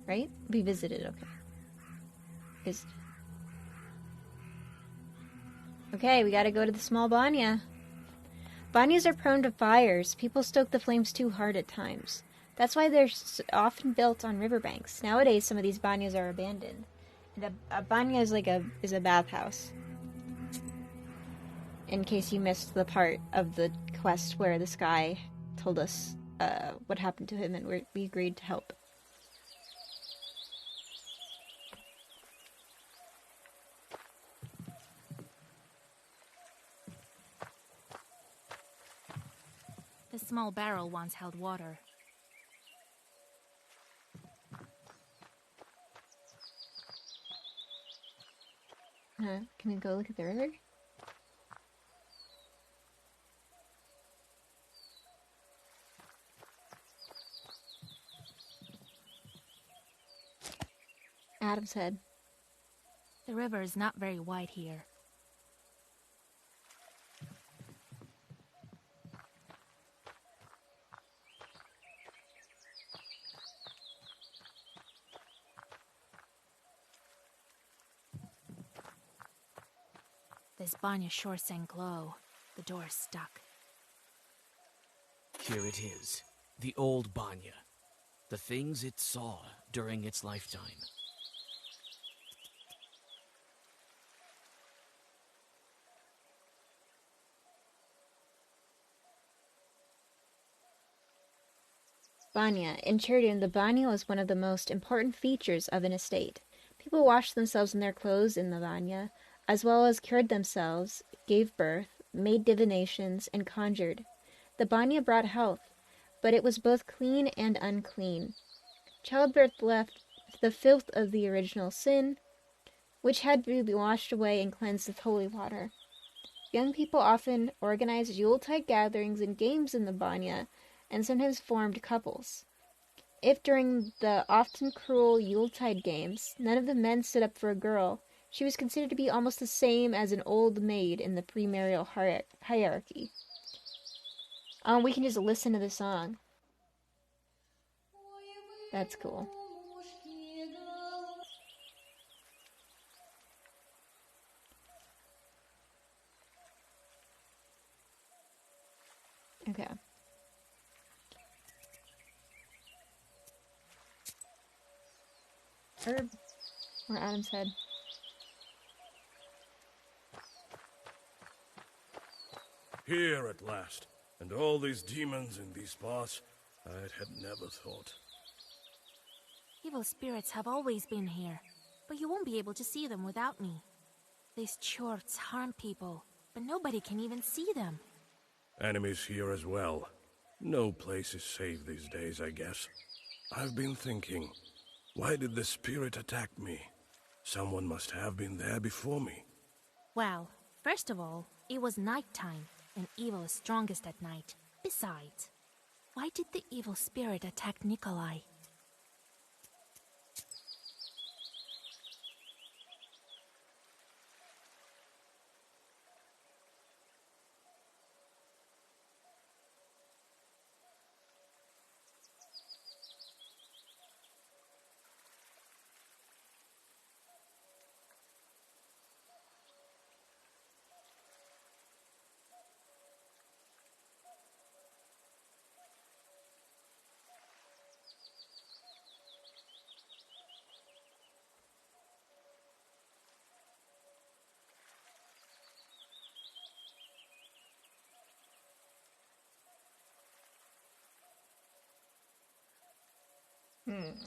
Right? We visited, okay. Okay, we gotta go to the small banya. Banyas are prone to fires. People stoke the flames too hard at times. That's why they're often built on riverbanks. Nowadays, some of these banyas are abandoned. And a banya is a bathhouse. In case you missed the part of the quest where this guy told us what happened to him and we agreed to help. The small barrel once held water. Can we go look at the river? Adam's head. The river is not very wide here. This banya sure sank low. The door is stuck. Here it is, the old banya. The things it saw during its lifetime. Banya. In Cherdun, the banya was one of the most important features of an estate. People washed themselves in their clothes in the banya, as well as cured themselves, gave birth, made divinations, and conjured. The banya brought health, but it was both clean and unclean. Childbirth left the filth of the original sin, which had to be washed away and cleansed with holy water. Young people often organized Yuletide gatherings and games in the banya, and sometimes formed couples. If during the often cruel Yuletide games, none of the men stood up for a girl, she was considered to be almost the same as an old maid in the premarital hierarchy. We can just listen to the song. That's cool. Okay. Herb. Or Adam's head. Here at last. And all these demons in these parts. I had never thought. Evil spirits have always been here, but you won't be able to see them without me. These chorts harm people, but nobody can even see them. Enemies here as well. No place is safe these days, I guess. I've been thinking, why did the spirit attack me? Someone must have been there before me. Well, first of all, it was nighttime, and evil is strongest at night. Besides, why did the evil spirit attack Nikolai?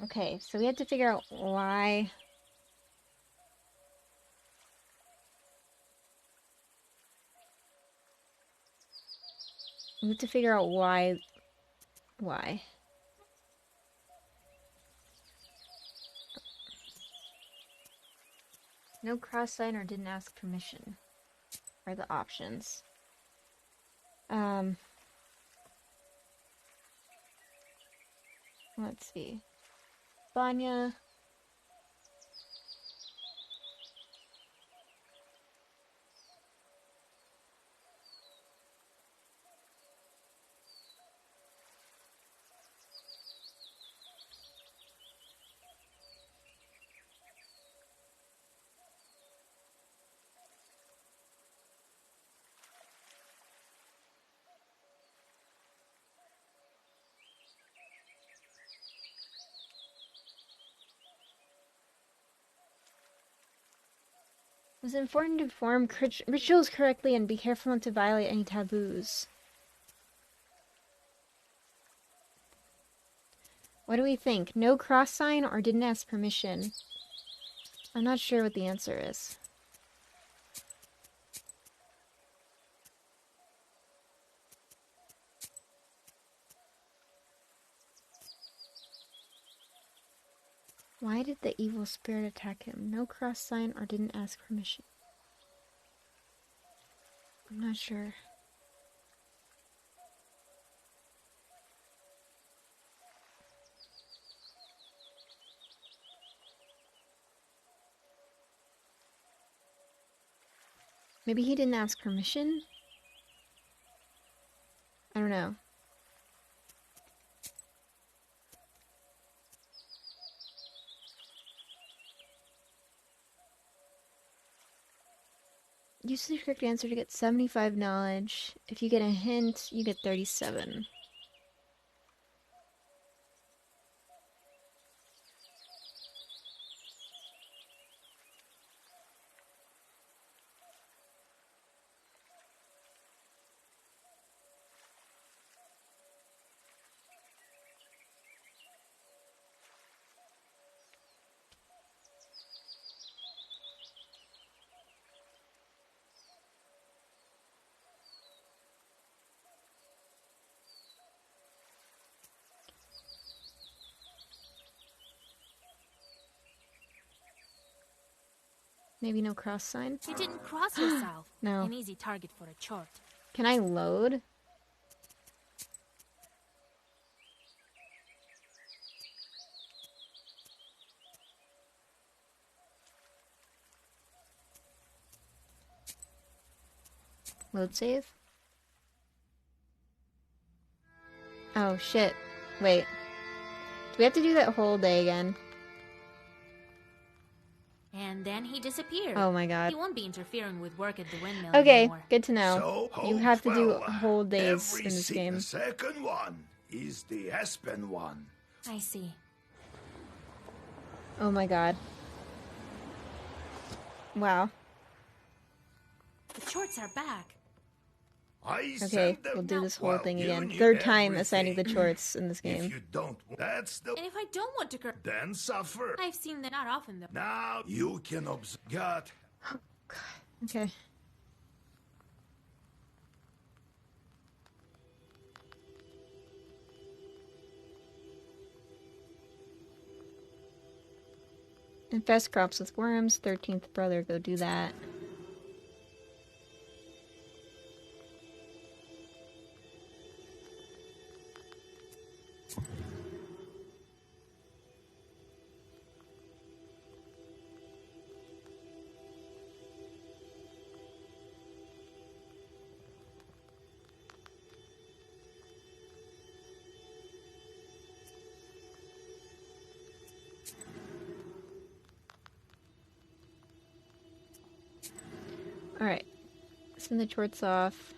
Okay, so we have to figure out why. We have to figure out why. Why? No cross sign or didn't ask permission are the options. Let's see. Vanya. It was important to perform rituals correctly and be careful not to violate any taboos. What do we think? No cross sign or didn't ask permission? I'm not sure what the answer is. Why did the evil spirit attack him? No cross sign or didn't ask permission? I'm not sure. Maybe he didn't ask permission? I don't know. Use the correct answer to get 75 knowledge. If you get a hint, you get 37. Maybe no cross sign? You didn't cross yourself. No. An easy target for a chort. Can I load? Load save? Oh shit. Wait. Do we have to do that whole day again? And then he disappeared. Oh my god. He won't be interfering with work at the windmill Okay, anymore. good to know. So, You have to do well, whole days every in this game. The second one is the Aspen one. I see. Oh my god. Wow. The chorts are back. I Okay, send them. we'll do this whole Well, thing you again. need Third time assigning the everything. chores in this If game. you don't, that's the. And if I don't want to curse, Then suffer. I've seen that not often though. Now you can observe. God. Okay. Infest crops with worms. 13th brother, go do that. Alright. Send the chorts off.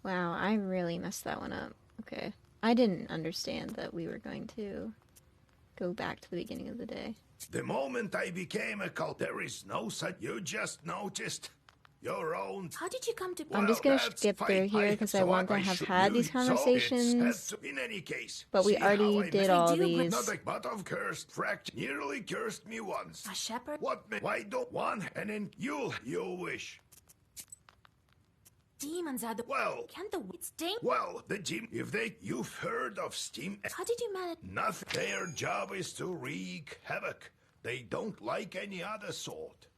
Wow, I really messed that one up. Okay. I didn't understand that we were going to go back to the beginning of the day. The moment I became a cult, there is no such. You just noticed your own. How did you come to? I'm just gonna that's skip through fine. here because I so want to I have should had knew these it. So it's conversations. had to- in any case, But we see how already I did messed all it with these. Nothing but of cursed fracture. Nearly cursed me once. A shepherd? What? Why don't one and then you wish? Demons are the. Well, Can't the. It's dangerous. well, the gym. If you've heard of steam. How did you manage? Nothing. Their job is to wreak havoc. They don't like any other sort.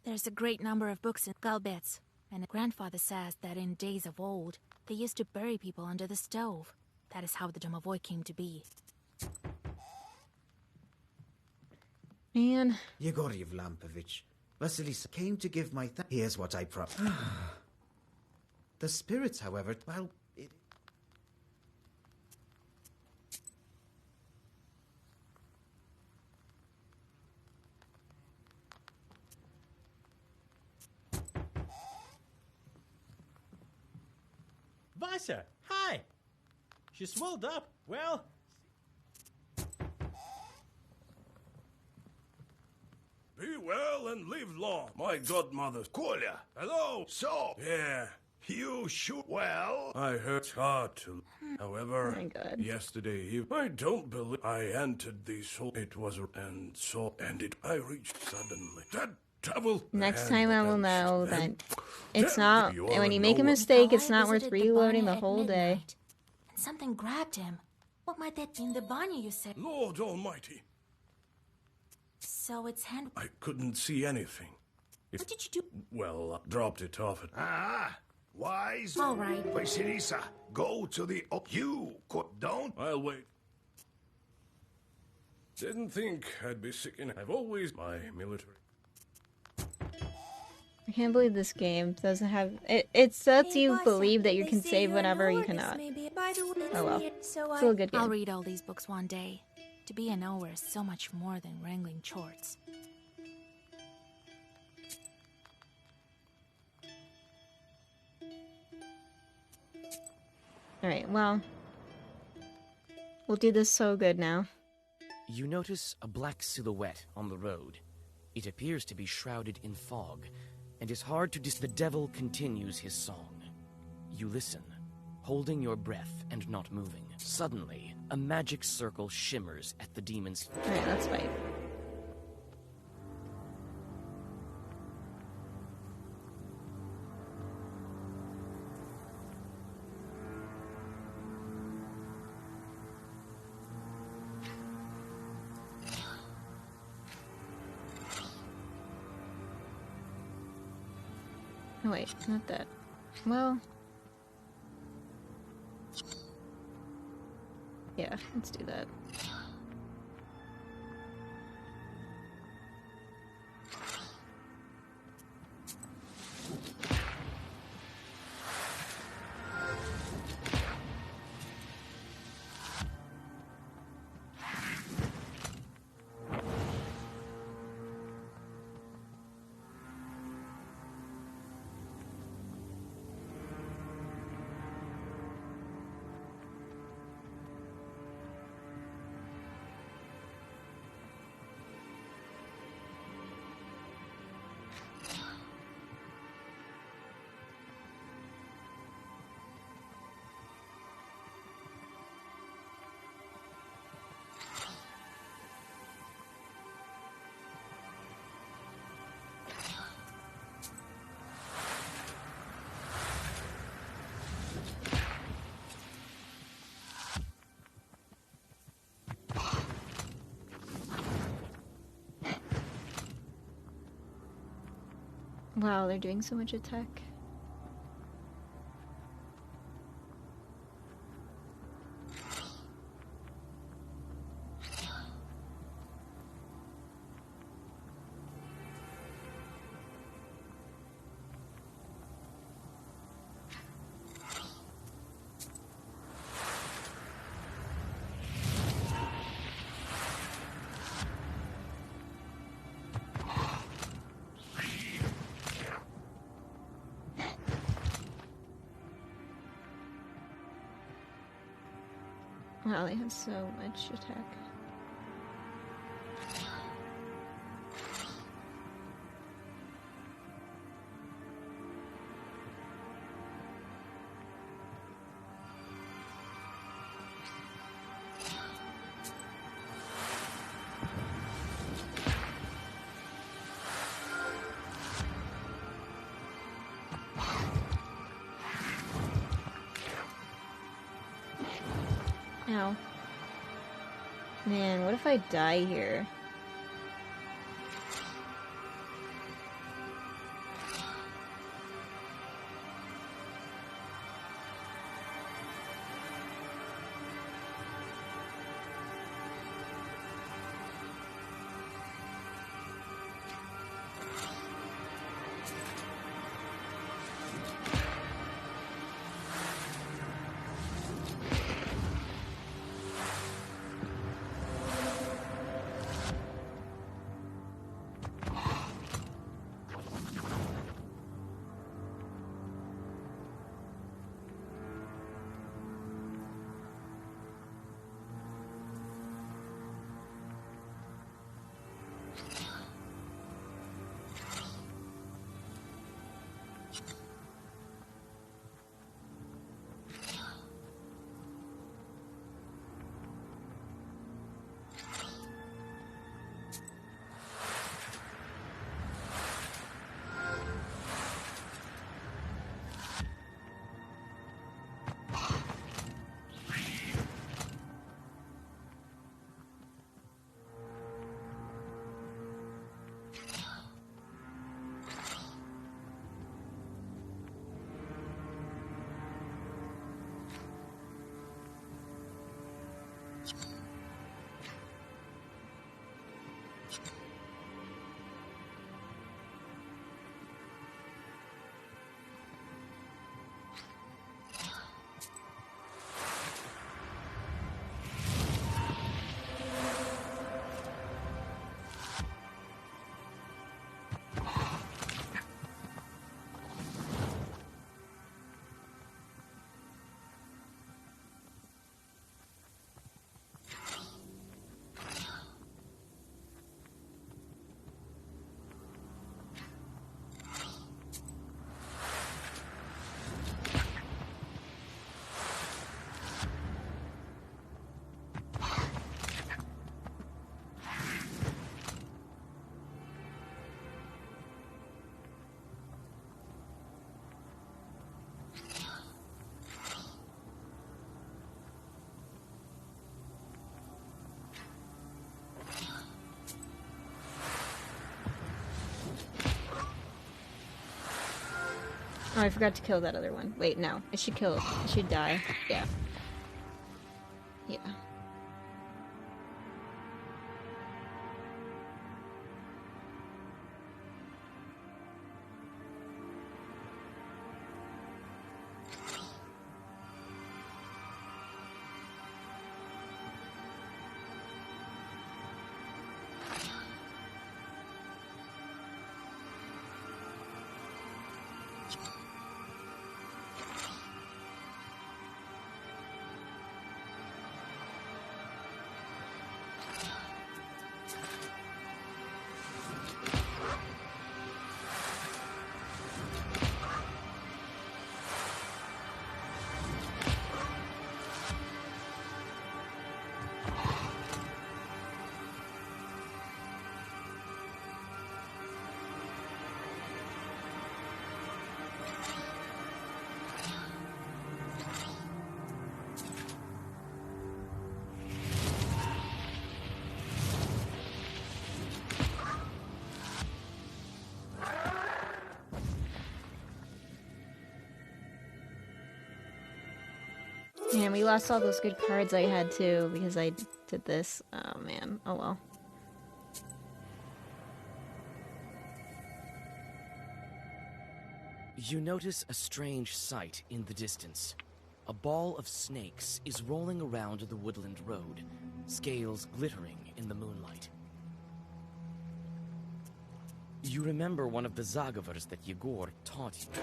There's a great number of books in Galbets, and grandfather says that in days of old, they used to bury people under the stove. That is how the Domovoy came to be. Man. Yegor Yevlampovich, Vasilisa came to give my thanks. Here's what I promised. The spirits, however, well, it... Vasa, hi! She swelled up. Well, Be well and live long, my godmother. Kolya. Hello. So, Yeah, you shoot well. I heard it's hard to. However, Oh my God. yesterday I don't believe I entered the soul. It was and so ended. I reached suddenly. That devil. Next and time I will then- know then- that it's then not. you When are you make a nowhere. mistake, it's Now I not worth visited the reloading Banya the at whole day. midnight, and something grabbed him. What might that be in the Banya, you said? Lord Almighty, So it's hand. I couldn't see anything. What did you do? Well, I dropped it off at. Ah, wise. All right. Vasilisa, go to the. Oh, you don't. I'll wait. Didn't think I'd be sick, and I've always my military. I can't believe this game doesn't have it. It lets Hey, you Vasa, believe that you they can say save you're whenever you Norris, cannot. maybe. By the way, it's Oh well. near, so Still a good I'll game. read all these books one day. To be a knower is so much more than wrangling chorts. Alright, well. We'll do this so good now. You notice a black silhouette on the road. It appears to be shrouded in fog, and is hard to The devil continues his song. You listen, holding your breath and not moving. Suddenly, a magic circle shimmers at the demon's... Alright, let's fight. Oh wait, not that. Well... Yeah, let's do that. Wow, they're doing so much attack. Wow, they have so much attack. Ow. Man, what if I die here? Oh, I forgot to kill that other one. Wait, no. It should kill. It should die. Yeah. Yeah. Man, we lost all those good cards I had too because I did this. Oh man. Oh well. You notice a strange sight in the distance. A ball of snakes is rolling around the woodland road, scales glittering in the moonlight. You remember one of the Zagavers that Yegor taught you.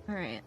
Alright.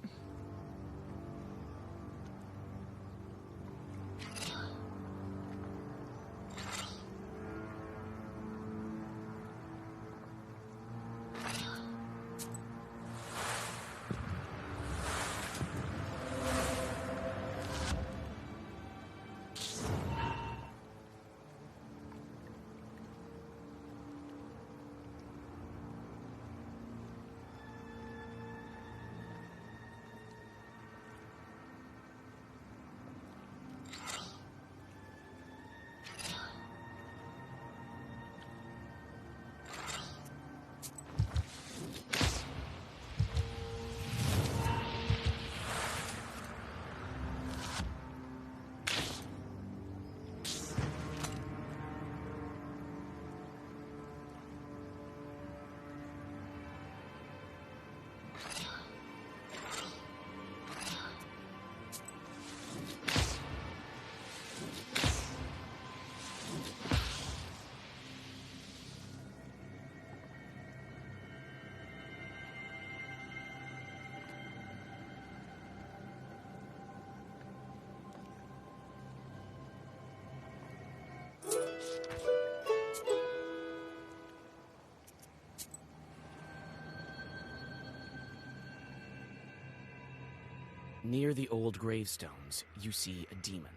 Near the old gravestones, you see a demon.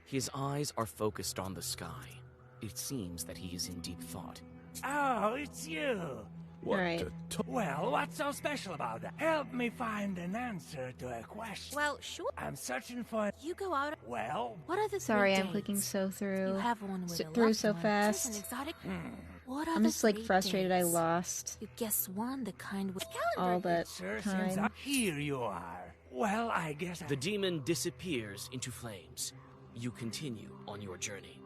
His eyes are focused on the sky. It seems that he is in deep thought. Oh, it's you. What Right. Well, what's so special about that? Help me find an answer to a question. Well, sure. I'm searching for... You go out. Well... What are the Sorry, three I'm clicking dates? so through. You have one with a through loved so one. Choose fast. an exotic. What are I'm the just like three frustrated I dates? lost You guess one, the kind with all that Sure seems time. Here you are. Well, I guess The demon disappears into flames. You continue on your journey.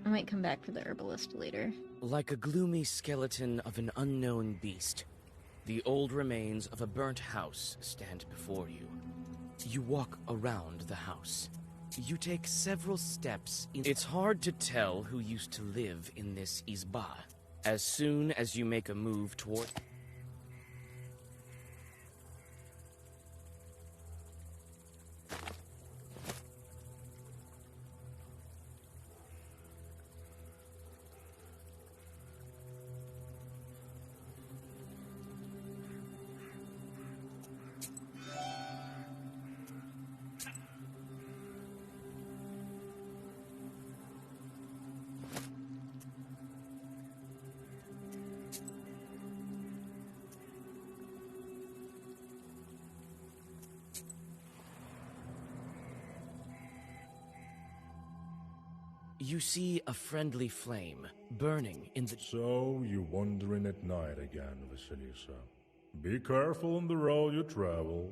I might come back for the herbalist later. Like a gloomy skeleton of an unknown beast, the old remains of a burnt house stand before you. You walk around the house. You take several steps. It's hard to tell who used to live in this izba. As soon as you make a move toward... You see a friendly flame burning in the... So, you wandering at night again, Vasilisa. Be careful on the road you travel.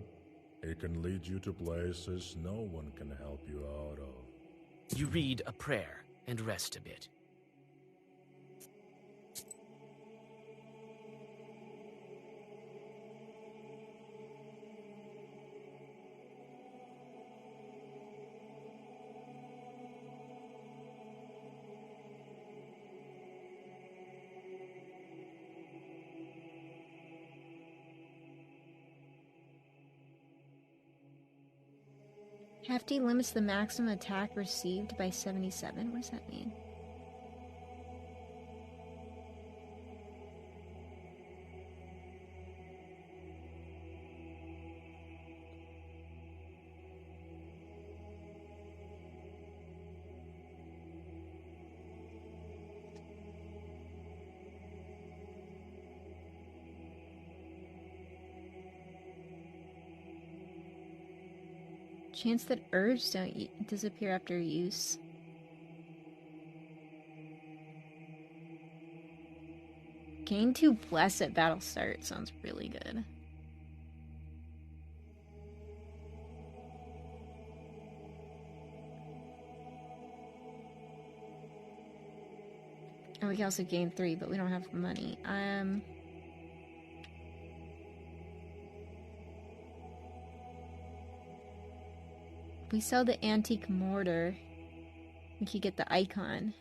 It can lead you to places no one can help you out of. You read a prayer and rest a bit. Hefty limits the maximum attack received by 77. What does that mean? Chance that herbs don't disappear after use. Gain 2 bless at battle start sounds really good. And we can also gain 3, but we don't have money. We sell the antique mortar. We could get the icon.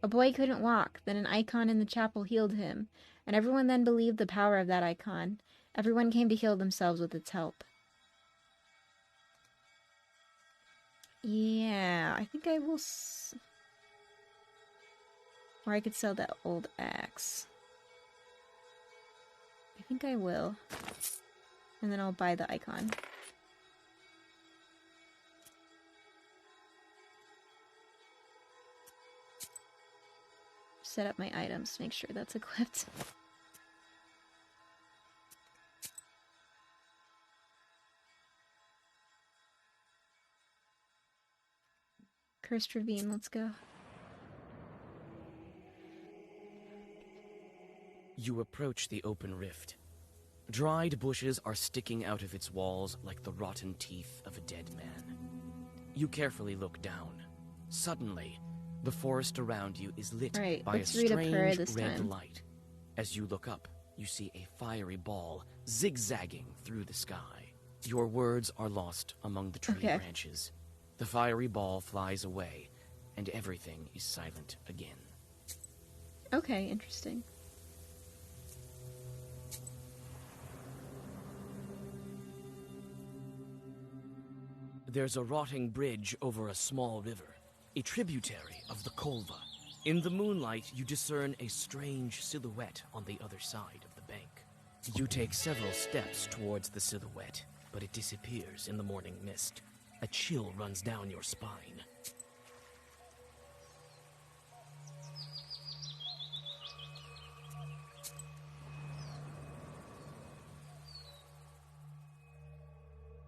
A boy couldn't walk, then an icon in the chapel healed him, and everyone then believed the power of that icon. Everyone came to heal themselves with its help. Yeah, I think I will... Or I could sell that old axe. I think I will. And then I'll buy the icon. Set up my items to make sure that's equipped. Cursed Ravine, let's go. You approach the open rift. Dried bushes are sticking out of its walls like the rotten teeth of a dead man. You carefully look down. Suddenly, the forest around you is lit by a strange red light. As you look up, you see a fiery ball zigzagging through the sky. Your words are lost among the tree branches. The fiery ball flies away, and everything is silent again. Okay, interesting. There's a rotting bridge over a small river, a tributary of the Kolva. In the moonlight, you discern a strange silhouette on the other side of the bank. You take several steps towards the silhouette, but it disappears in the morning mist. A chill runs down your spine.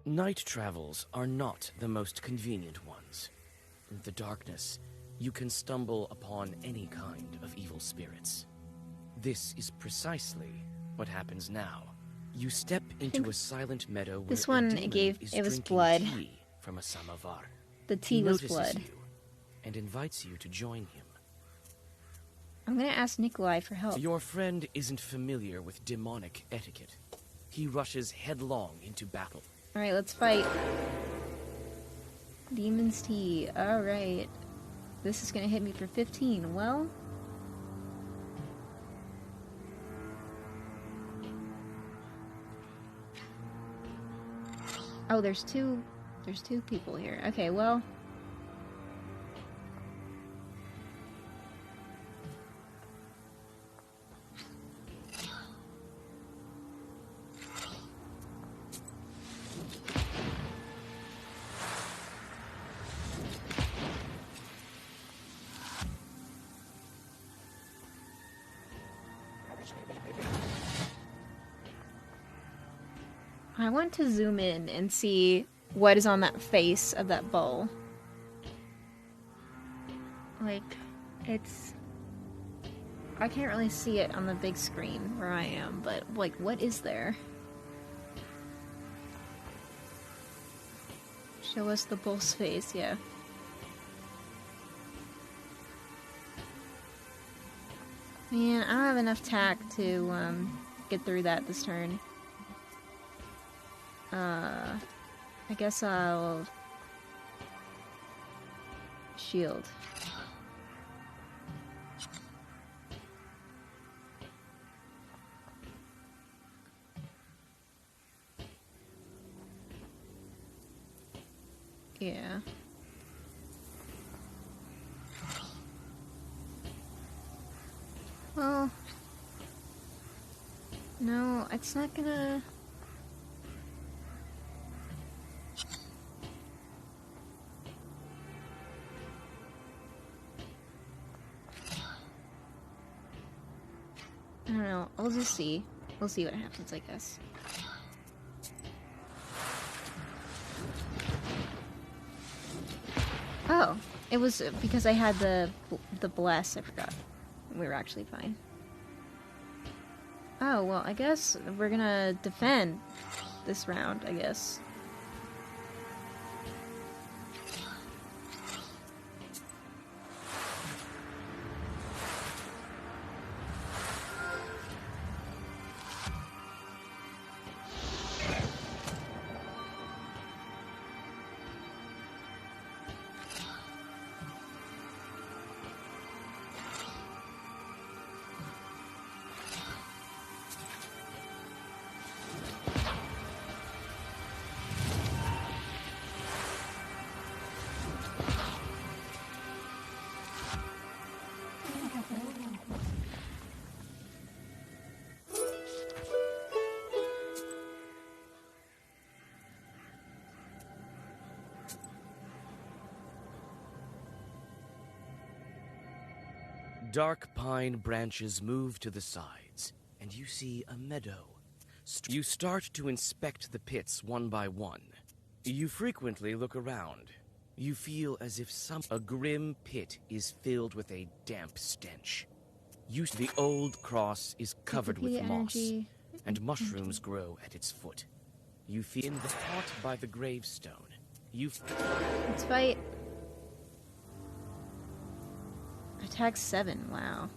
Night travels are not the most convenient ones. In the darkness, you can stumble upon any kind of evil spirits. This is precisely what happens now. You step into a silent meadow where this one it was blood tea from a samovar. The tea was blood. You and invites you to join him. I'm gonna ask Nikolai for help. Your friend isn't familiar with demonic etiquette. He rushes headlong into battle. Alright, let's fight. Demon's Tea. Alright. This is gonna hit me for 15. Well... Oh, there's two people here. Okay, well... I want to zoom in and see what is on that face of that bowl. Like, it's... I can't really see it on the big screen where I am, but, like, what is there? Show us the bull's face, yeah. Man, I don't have enough tact to, get through that this turn. I guess I'll... shield. Yeah. Well... No, it's not gonna... I don't know. We'll just see. We'll see what happens, I guess. Oh, it was because I had the bless. I forgot. We were actually fine. Oh, well, I guess we're gonna defend this round, I guess. Dark pine branches move to the sides, and you see a meadow. You start to inspect the pits one by one. You frequently look around. You feel as if a grim pit is filled with a damp stench. The old cross is covered with moss, and mushrooms grow at its foot. You feel in the pot by the gravestone. Let's fight. Attack 7, wow.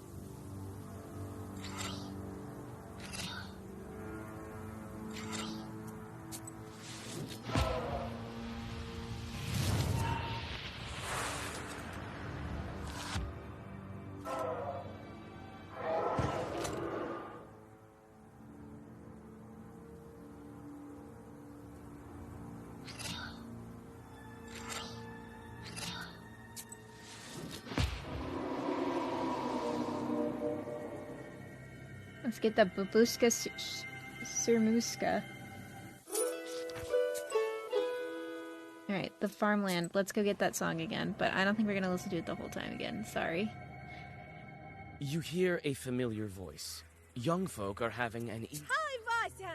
Let's get the Babushka Surmuska. Alright, the farmland. Let's go get that song again, but I don't think we're gonna listen to it the whole time again. Sorry. You hear a familiar voice. Young folk are having an Hi, Vasya!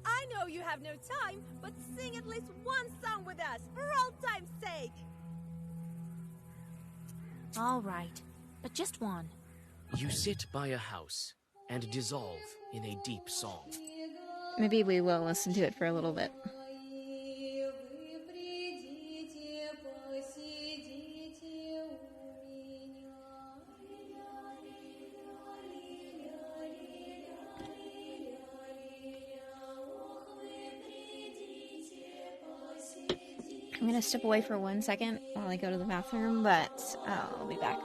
I know you have no time, but sing at least one song with us, for old time's sake! All right, but just one. You sit by a house and dissolve in a deep song. Maybe we will listen to it for a little bit. I'm gonna step away for 1 second while I go to the bathroom, but I'll be back.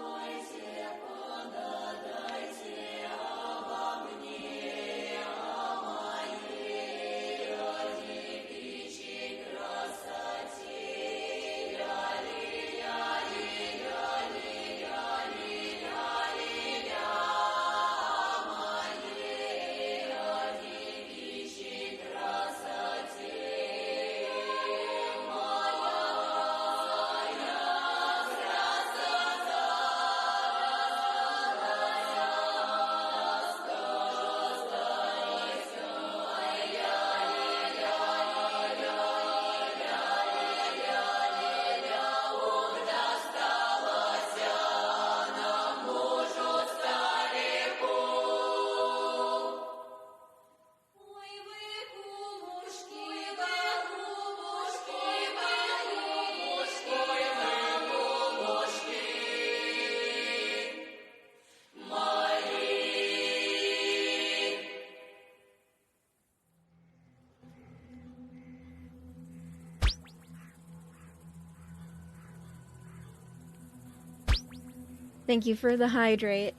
Thank you for the hydrate.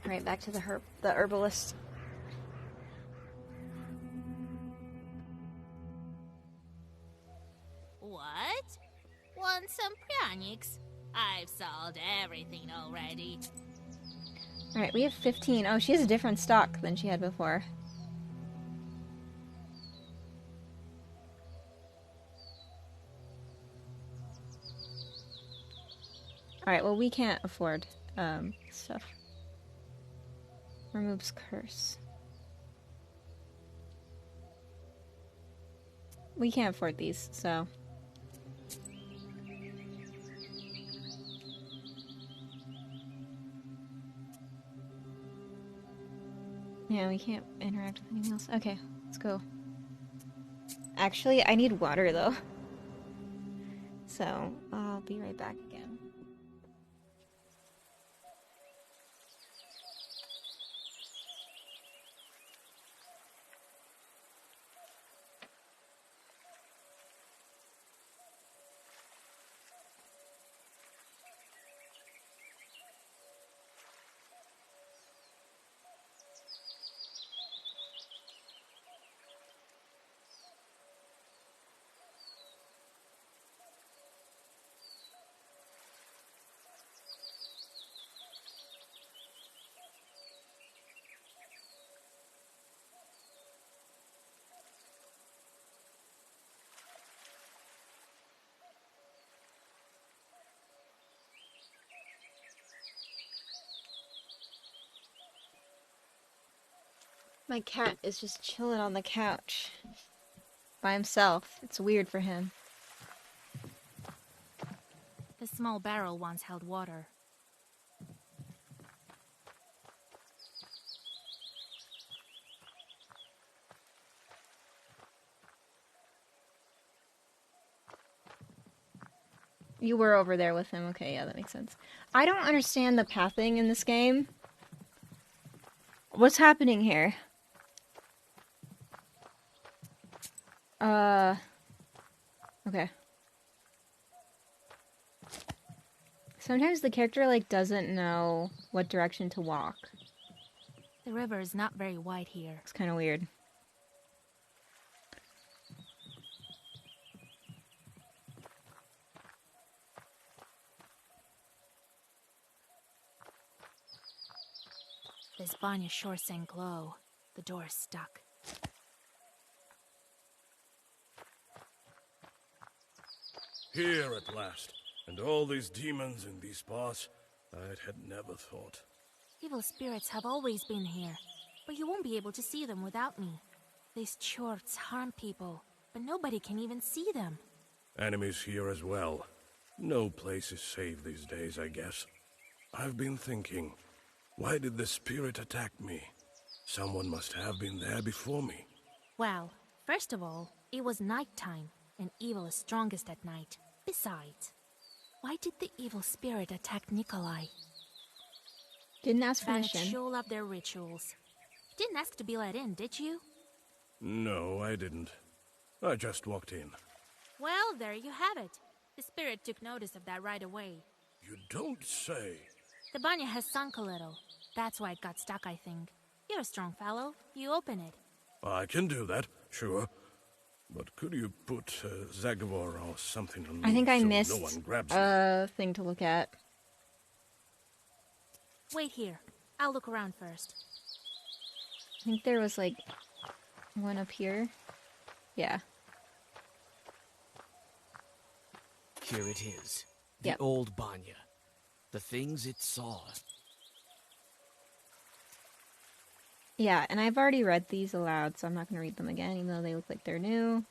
Alright, back to the herbalist. What? Want some pranics? I've solved everything already. Alright, we have 15. Oh, she has a different stock than she had before. Alright, well, we can't afford stuff. Removes curse. we can't afford these, so. Yeah, we can't interact with anything else. Okay, let's go. Actually, I need water though. So, I'll be right back again. My cat is just chilling on the couch by himself. It's weird for him. The small barrel once held water. You were over there with him. Okay, yeah, that makes sense. I don't understand the pathing in this game. What's happening here? Okay. Sometimes the character, like, doesn't know what direction to walk. The river is not very wide here. It's kind of weird. This Banya sure sank low. The door is stuck. Here at last. And all these demons in these parts, I had never thought. Evil spirits have always been here, but you won't be able to see them without me. These chorts harm people, but nobody can even see them. Enemies here as well. No place is safe these days, I guess. I've been thinking, why did the spirit attack me? Someone must have been there before me. Well, first of all, it was nighttime, and evil is strongest at night. Besides, why did the evil spirit attack Nikolai? Didn't ask Bandits permission. sure love their rituals. Didn't ask to be let in, did you? No, I didn't. I just walked in. Well, there you have it. The spirit took notice of that right away. You don't say. The Banya has sunk a little. That's why it got stuck, I think. You're a strong fellow. You open it. I can do that, sure. But could you put Zagor or something on me I think I so missed no one grabs me? a thing to look at. Wait here. I'll look around first. I think there was like one up here. Yeah. Here it is. The Yep. old Banya. The things it saw. Yeah, and I've already read these aloud, so I'm not going to read them again, even though they look like they're new.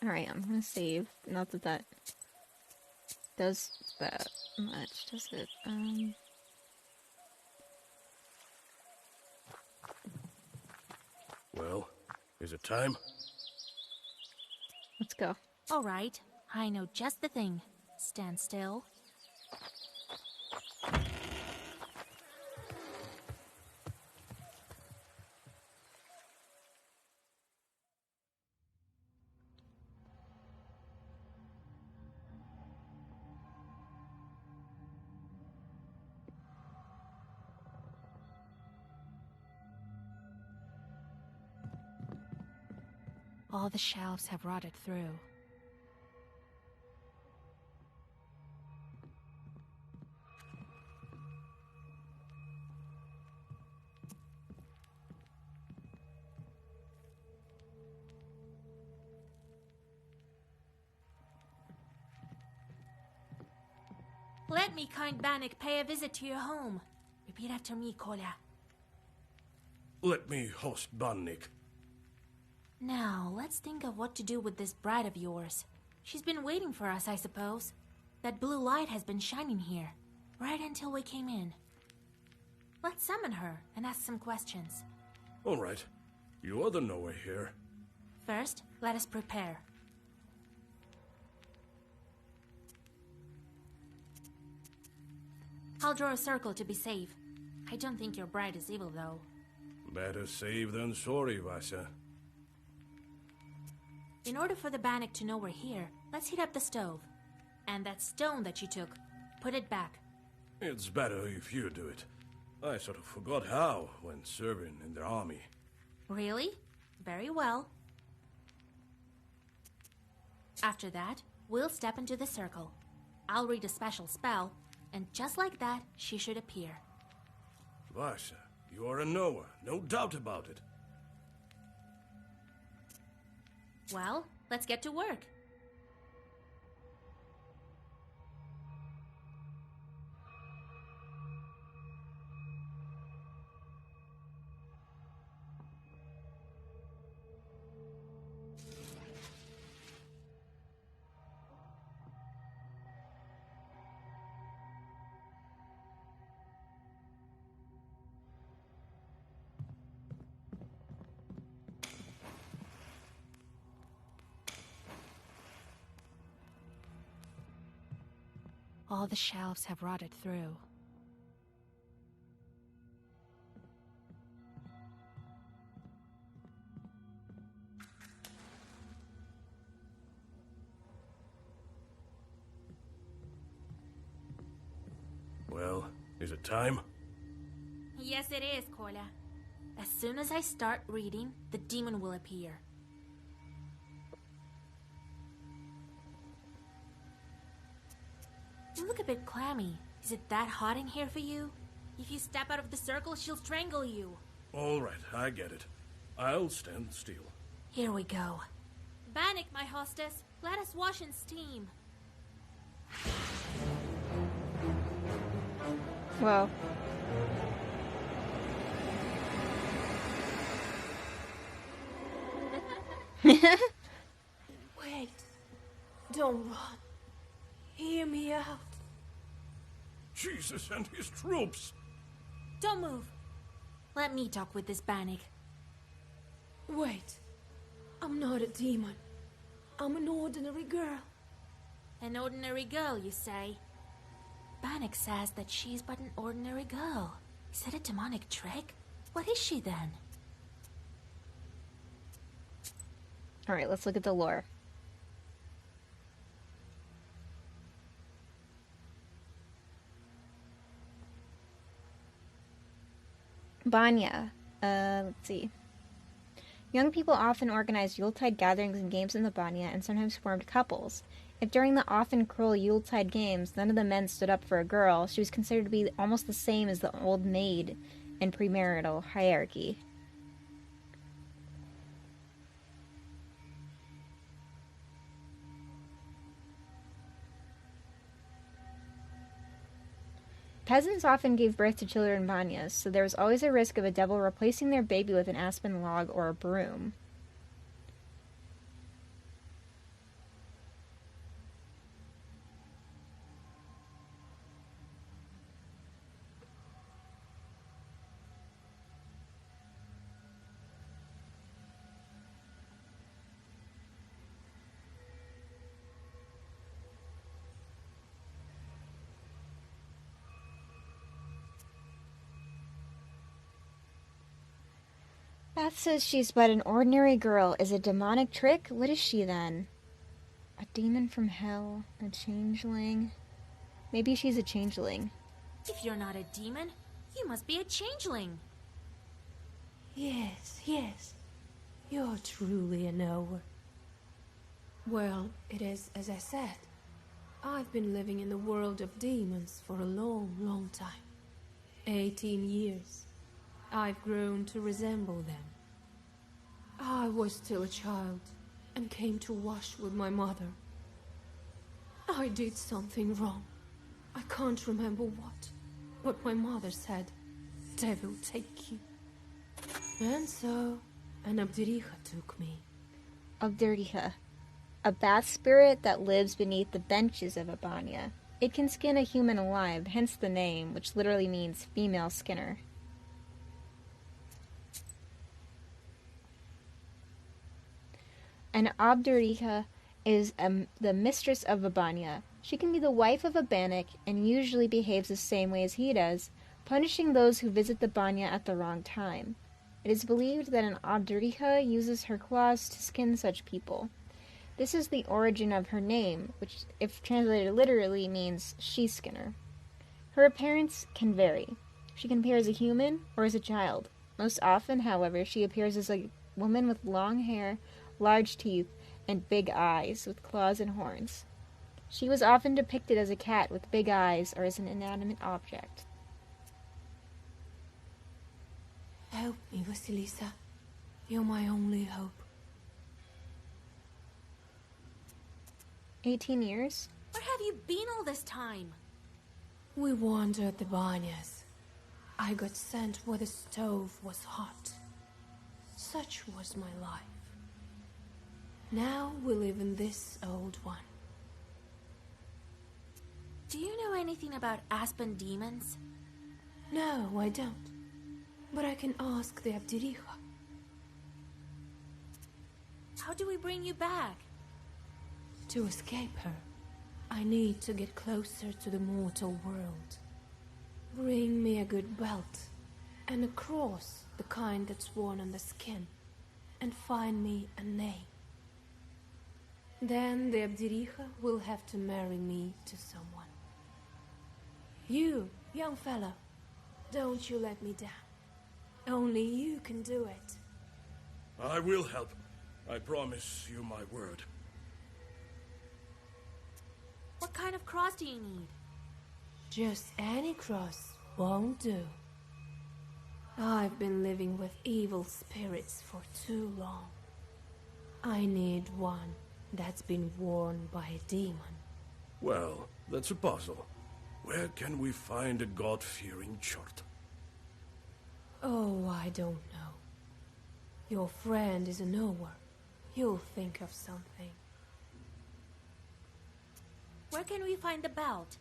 Alright, I'm going to save. Not that that does that much, does it? Well, is it time? Let's go. All right. I know just the thing. Stand still. All the shelves have rotted through. Let me, kind Bannock, pay a visit to your home. Repeat after me, Kolya. Let me host Bannik. Now, let's think of what to do with this bride of yours. She's been waiting for us, I suppose. That blue light has been shining here, right until we came in. Let's summon her and ask some questions. All right. You are the knower here. First, let us prepare. I'll draw a circle to be safe. I don't think your bride is evil, though. Better safe than sorry, Vasya. In order for the Bannock to know we're here, let's heat up the stove. And that stone that you took, put it back. It's better if you do it. I sort of forgot how when serving in the army. Really? Very well. After that, we'll step into the circle. I'll read a special spell, and just like that, she should appear. Vasya, you are a knower, no doubt about it. Well, let's get to work. All the shelves have rotted through. Well, is it time? Yes, it is, Kolya. As soon as I start reading, the demon will appear. You look a bit clammy. Is it that hot in here for you? If you step out of the circle, she'll strangle you. All right, I get it. I'll stand still. Here we go. Bannock, my hostess, let us wash and steam. Whoa. Wait. Don't run. Hear me out. Jesus and his troops! Don't move. Let me talk with this Bannock. Wait. I'm not a demon. I'm an ordinary girl. An ordinary girl, you say? Bannock says that she's but an ordinary girl. Is that a demonic trick? What is she then? Alright, let's look at the lore. Banya. Let's see. Young people often organized Yuletide gatherings and games in the Banya and sometimes formed couples. If during the often cruel Yuletide games none of the men stood up for a girl, she was considered to be almost the same as the old maid in premarital hierarchy. Peasants often gave birth to children in banyas, so there was always a risk of a devil replacing their baby with an aspen log or a broom. Beth says she's but an ordinary girl. Is a demonic trick? What is she then? A demon from hell? A changeling? Maybe she's a changeling. If you're not a demon, you must be a changeling. Yes, yes. You're truly a knower. Well, it is as I said. I've been living in the world of demons for a long, long time. 18 years. I've grown to resemble them. I was still a child and came to wash with my mother. I did something wrong. I can't remember what, but my mother said, "Devil take you." And so, an Abdericha took me. Abdericha, a bath spirit that lives beneath the benches of Abania. It can skin a human alive, hence the name, which literally means female skinner. An Abdericha is the mistress of Abania. She can be the wife of a Bannock and usually behaves the same way as he does, punishing those who visit the Banya at the wrong time. It is believed that an Abdericha uses her claws to skin such people. This is the origin of her name, which, if translated literally, means she-skinner. Her appearance can vary. She can appear as a human or as a child. Most often, however, she appears as a woman with long hair, large teeth, and big eyes with claws and horns. She was often depicted as a cat with big eyes or as an inanimate object. Help me, Vasilisa. You're my only hope. 18 years? Where have you been all this time? We wandered the Banyas. I got sent where the stove was hot. Such was my life. Now we live in this old one. Do you know anything about Aspen demons? No, I don't. But I can ask the Abdericha. How do we bring you back? To escape her, I need to get closer to the mortal world. Bring me a good belt and a cross, the kind that's worn on the skin, and find me a name. Then the Abdericha will have to marry me to someone. You, young fellow, don't you let me down. Only you can do it. I will help. I promise you my word. What kind of cross do you need? Just any cross won't do. I've been living with evil spirits for too long. I need one that's been worn by a demon. Well, that's a puzzle. Where can we find a God-fearing chart? Oh, I don't know. Your friend is a knower. He'll think of something. Where can we find the belt?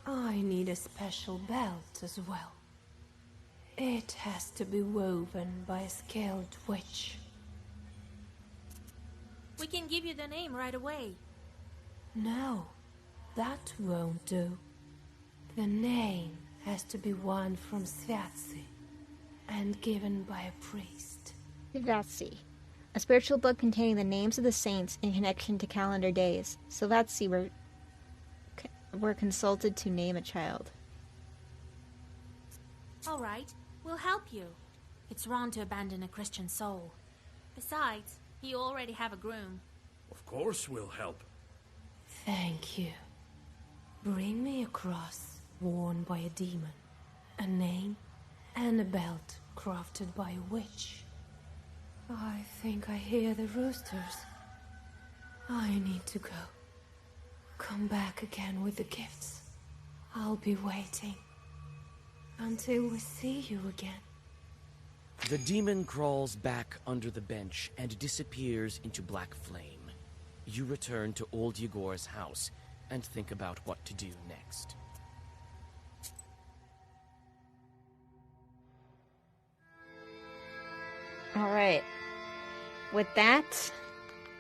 I need a special belt as well. It has to be woven by a skilled witch. We can give you the name right away. No, that won't do. The name has to be one from Sviatsi and given by a priest. Sviatsi, a spiritual book containing the names of the saints in connection to calendar days. Sviatsi were consulted to name a child. All right, we'll help you. It's wrong to abandon a Christian soul. Besides, you already have a groom. Of course we'll help. Thank you. Bring me a cross worn by a demon, a name, and a belt crafted by a witch. I think I hear the roosters. I need to go. Come back again with the gifts. I'll be waiting until we see you again. The demon crawls back under the bench and disappears into black flame. You return to old Yegor's house and think about what to do next. Alright. With that,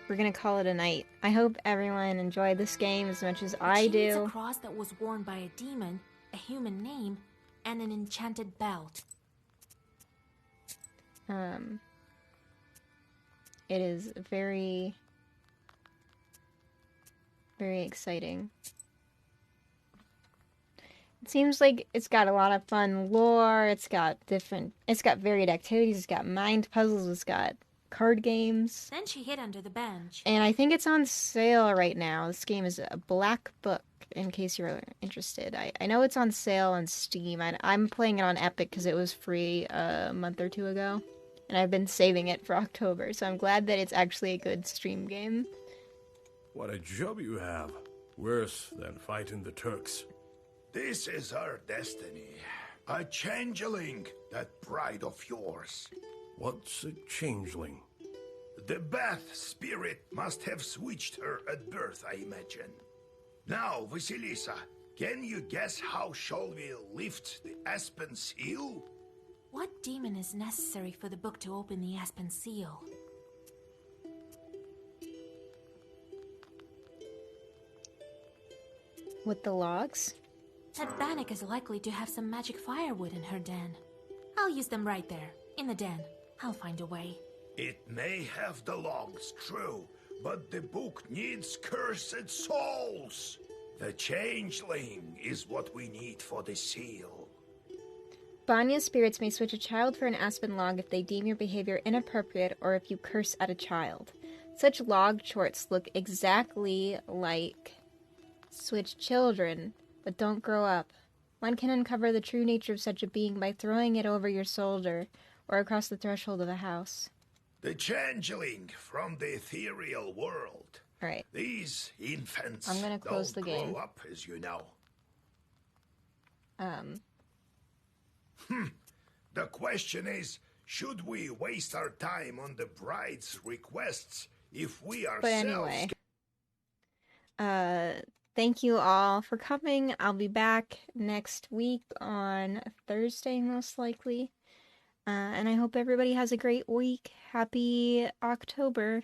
we're gonna call it a night. I hope everyone enjoyed this game as much as I She needs do. a cross that was worn by a demon, a human name, and an enchanted belt. It is very, very exciting. It seems like it's got a lot of fun lore, it's got varied activities, it's got mind puzzles, it's got card games. Then she hid under the bench. And I think it's on sale right now. This game is a black book, in case you're interested. I know it's on sale on Steam. I'm playing it on Epic because it was free a month or two ago. And I've been saving it for October, so I'm glad that it's actually a good stream game. What a job you have. Worse than fighting the Turks. This is our destiny. A changeling, that bride of yours. What's a changeling? The Bath spirit must have switched her at birth, I imagine. Now, Vasilisa, can you guess how shall we lift the Aspen Seal? What demon is necessary for the book to open the Aspen Seal? With the logs? That Bannock is likely to have some magic firewood in her den. I'll use them right there, in the den. I'll find a way. It may have the logs, true, but the book needs cursed souls. The changeling is what we need for the seal. Banya's spirits may switch a child for an aspen log if they deem your behavior inappropriate or if you curse at a child. Such log chorts look exactly like switch children, but don't grow up. One can uncover the true nature of such a being by throwing it over your shoulder or across the threshold of a house. The changeling from the ethereal world. All right. These infants I'm gonna close don't the game. grow up, as you know. The question is, should we waste our time on the bride's requests if we ourselves... But anyway, thank you all for coming. I'll be back next week on Thursday, most likely. And I hope everybody has a great week. Happy October.